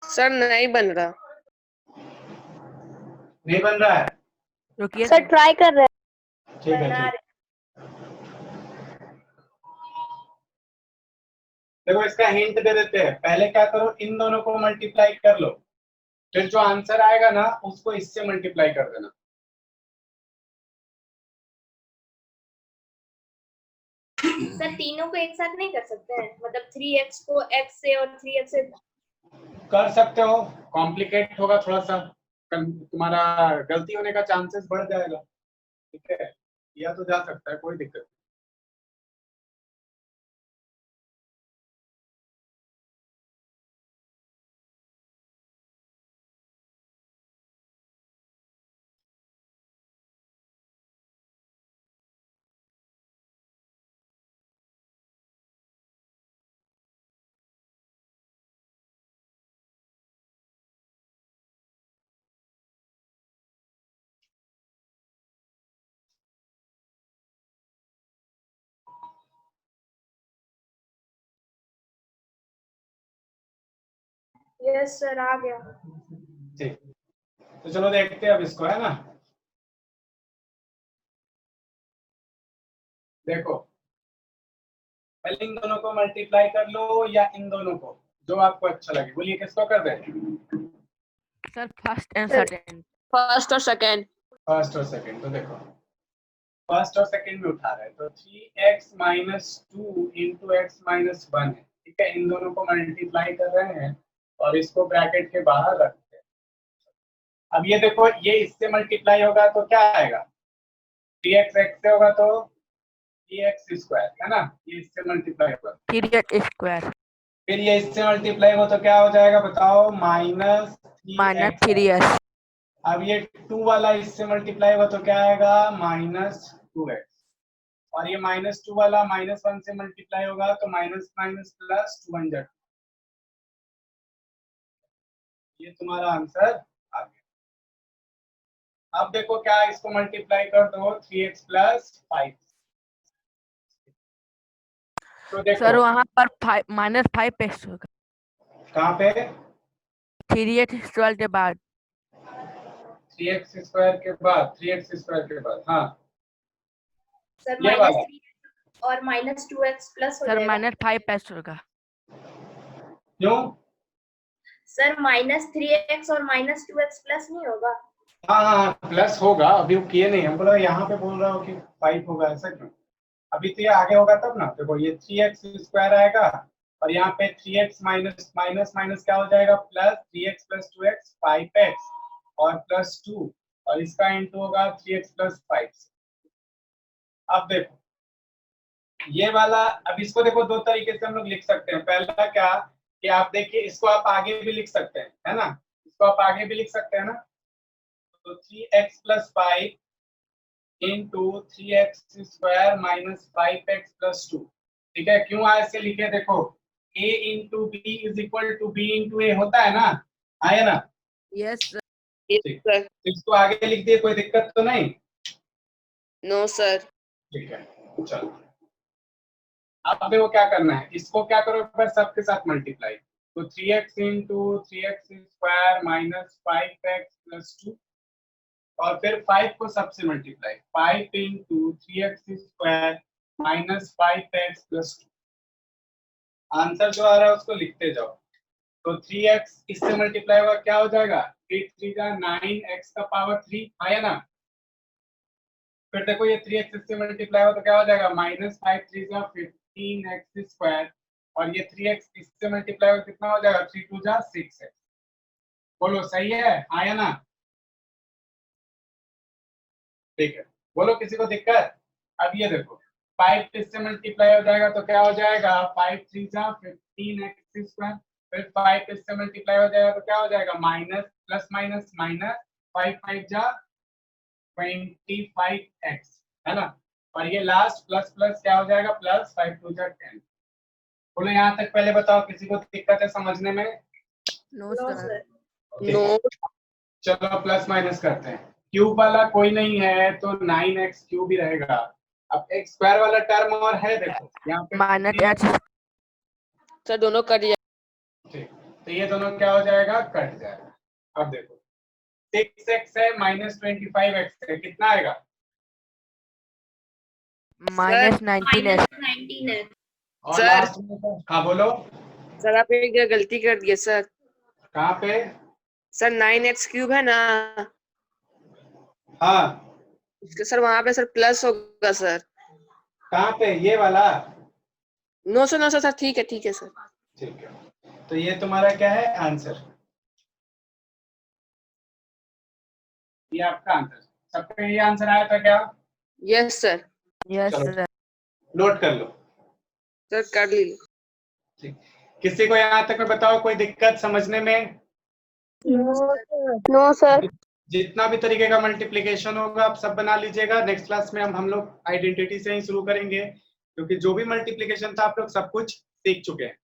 सर नहीं बन रहा। नहीं बन रहा है? रुकिए. सर ट्राई कर रहे हैं। ठीक है, बना ठीक। देखो इसका हिंट दे देते हैं, पहले क्या करो, इन दोनों को मल्टीप्लाई कर लो, फिर जो आंसर आएगा ना उसको इससे मल्टीप्लाई कर देना। सर तीनों को एक साथ नहीं कर सकते हैं, मतलब 3x को x से और 3x से। कर सकते हो, कॉम्प्लिकेट होगा थोड़ा सा, तुम्हारा गलती होने का चांसेस बढ़ जाएगा, ठीक है, या तो जा सकता है, कोई दिक्कत नहीं। यस सर आ गया। ठीक, तो चलो देखते हैं अब इसको, है ना। देखो पहले इन दोनों को मल्टीप्लाई कर लो या इन दोनों को, जो आपको अच्छा लगे, बोलिए किसको कर दे? Sir, first and second. First और सेकंड। फर्स्ट और सेकंड। तो देखो फर्स्ट और सेकंड में उठा रहे हैं, तो 3x minus 2 into x minus 1 है, ठीक है। इन दोनों को मल्टीप्लाई कर रहे हैं और इसको ब्रैकेट के बाहर रखते हैं। अब ये देखो, ये इससे मल्टीप्लाई होगा तो क्या आएगा, 3x x से होगा तो 3x स्क्वायर, है ना, ये इससे मल्टीप्लाई होगा। 3x स्क्वायर फिर ये इससे मल्टीप्लाई हो तो क्या हो जाएगा बताओ, माइनस माइनस 3s। अब ये 2 वाला इससे मल्टीप्लाई हुआ तो क्या आएगा, माइनस 2x। और ये माइनस 2 वाला माइनस 1 से मल्टीप्लाई होगा तो माइनस माइनस प्लस 2 1 जा। ये तुम्हारा आंसर आ गया। अब देखो क्या, इसको मल्टीप्लाई कर दो 3x प्लस 5। तो देखो सर वहाँ पर -5x होगा कहाँ पे, 3x स्क्वायर के बाद। 3x स्क्वायर के बाद, 3x स्क्वायर के बाद, हाँ सर ये वाला। -3 और -2x प्लस हो सर जाएगा। -5x होगा। क्यों, सर -3x और -2x प्लस नहीं होगा। हाँ हाँ प्लस होगा, अभी वो किए नहीं, हम बोला यहाँ पे बोल रहा हूँ कि 5 होगा, ऐसा क्यों, अभी तो ये आगे होगा तब ना। देखो ये 3x स्क्वायर आएगा और यहाँ पे 3x माइनस माइनस माइनस क्या हो जाएगा, plus 3x plus 2x 5x और प्लस 2 और इसका इंटू होगा 3x प्लस 5। अब देखो ये वाला, अब इसको देखो दो तरीके से हम लोग लिख सकते हैं। पहला क्या कि आप देखिए, इसको आप आगे भी लिख सकते हैं, है ना, इसको आप आगे भी लिख सकते हैं ना। तो 3x plus 5 into 3x square minus 5x plus 2, ठीक है। क्यों ऐसे लिखे, देखो a into B is equal to B into A होता है ना, आया ना। Yes sir. ठीक, तो इसको आगे लिख दिए, कोई दिक्कत तो नहीं। No sir. ठीक है, चलो अब देखो क्या करना है, इसको क्या करो एक बार सबके साथ मल्टीप्लाई। तो 3x into 3x square minus 5x plus 2 और फिर 5 को सबसे multiply, 5 into 3x square minus 5x plus 2। Answer जो आ रहा है उसको लिखते जाओ। तो 3x इससे मल्टीप्लाई होगा, क्या हो जाएगा, 8 3 जा 9x का पावर 3 आया ना। फिर देखो ये 3x इससे मल्टीप्लाई हो तो क्या हो जाएगा, माइनस 5 3 जा 15x स्क्वायर और ये 3x इससे मल्टीप्लाई हो कितना हो जाएगा, 3 2 जा 6x। बोलो सही है, आया ना, ठीक है। बोलो किसी को दिक्कत। अब ये देखो 5 इससे मल्टीप्लाई हो जाएगा तो क्या हो जाएगा, 5 3 जा 15x स्क्वायर, फिर 5 इससे मल्टीप्लाई हो जाएगा तो क्या हो जाएगा, माइनस प्लस माइनस माइनस 5 5 जा 25x, है ना। और ये लास्ट प्लस प्लस क्या हो जाएगा, प्लस 5 2 जा 10। बोलो यहाँ तक पहले बताओ किसी को दिक्कत है समझने में। No no sir. Sir. No. चलो प्लस माइनस करते हैं। क्यूब वाला कोई नहीं है तो 9x क्यूब ही रहेगा। अब x स्क्वायर वाला टर्म और है, देखो यहाँ पे -x। सर दोनों कर दिया। ठीक, तो ये दोनों क्या हो जाएगा, कट जाएगा। अब देखो 6x है माइनस 25x है, कितना आएगा, -19x। -19 है। और सर। लास्ट में तो हाँ बोलो, सर आप एक जगह गलती कर दिए सर। कहाँ पे, सर 9x क्यूब है ना, हाँ उसके सर वहां पे सर प्लस होगा सर। कहाँ पे, ये वाला, नो सर नो सर, ठीक है सर। ठीक है। तो ये तुम्हारा क्या है आंसर, ये आपका आंसर। सबका ये आंसर आया था क्या, यस सर। यस चलो। सर। नोट कर लो। सर कर ली। ठीक, किसी को यहाँ तक में बताओ कोई दिक्कत समझने में। No sir. जितना भी तरीके का मल्टीप्लिकेशन होगा आप सब बना लीजिएगा। नेक्स्ट क्लास में हम लोग आइडेंटिटी से ही शुरू करेंगे, क्योंकि जो भी मल्टीप्लिकेशन था आप लोग सब कुछ सीख चुके हैं।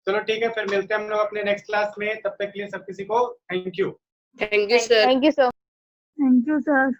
चलो ठीक है, फिर मिलते हैं हम लोग अपने नेक्स्ट क्लास में। तब तक के लिए सब किसी को thank you. Thank you sir. Thank you sir. Thank you sir.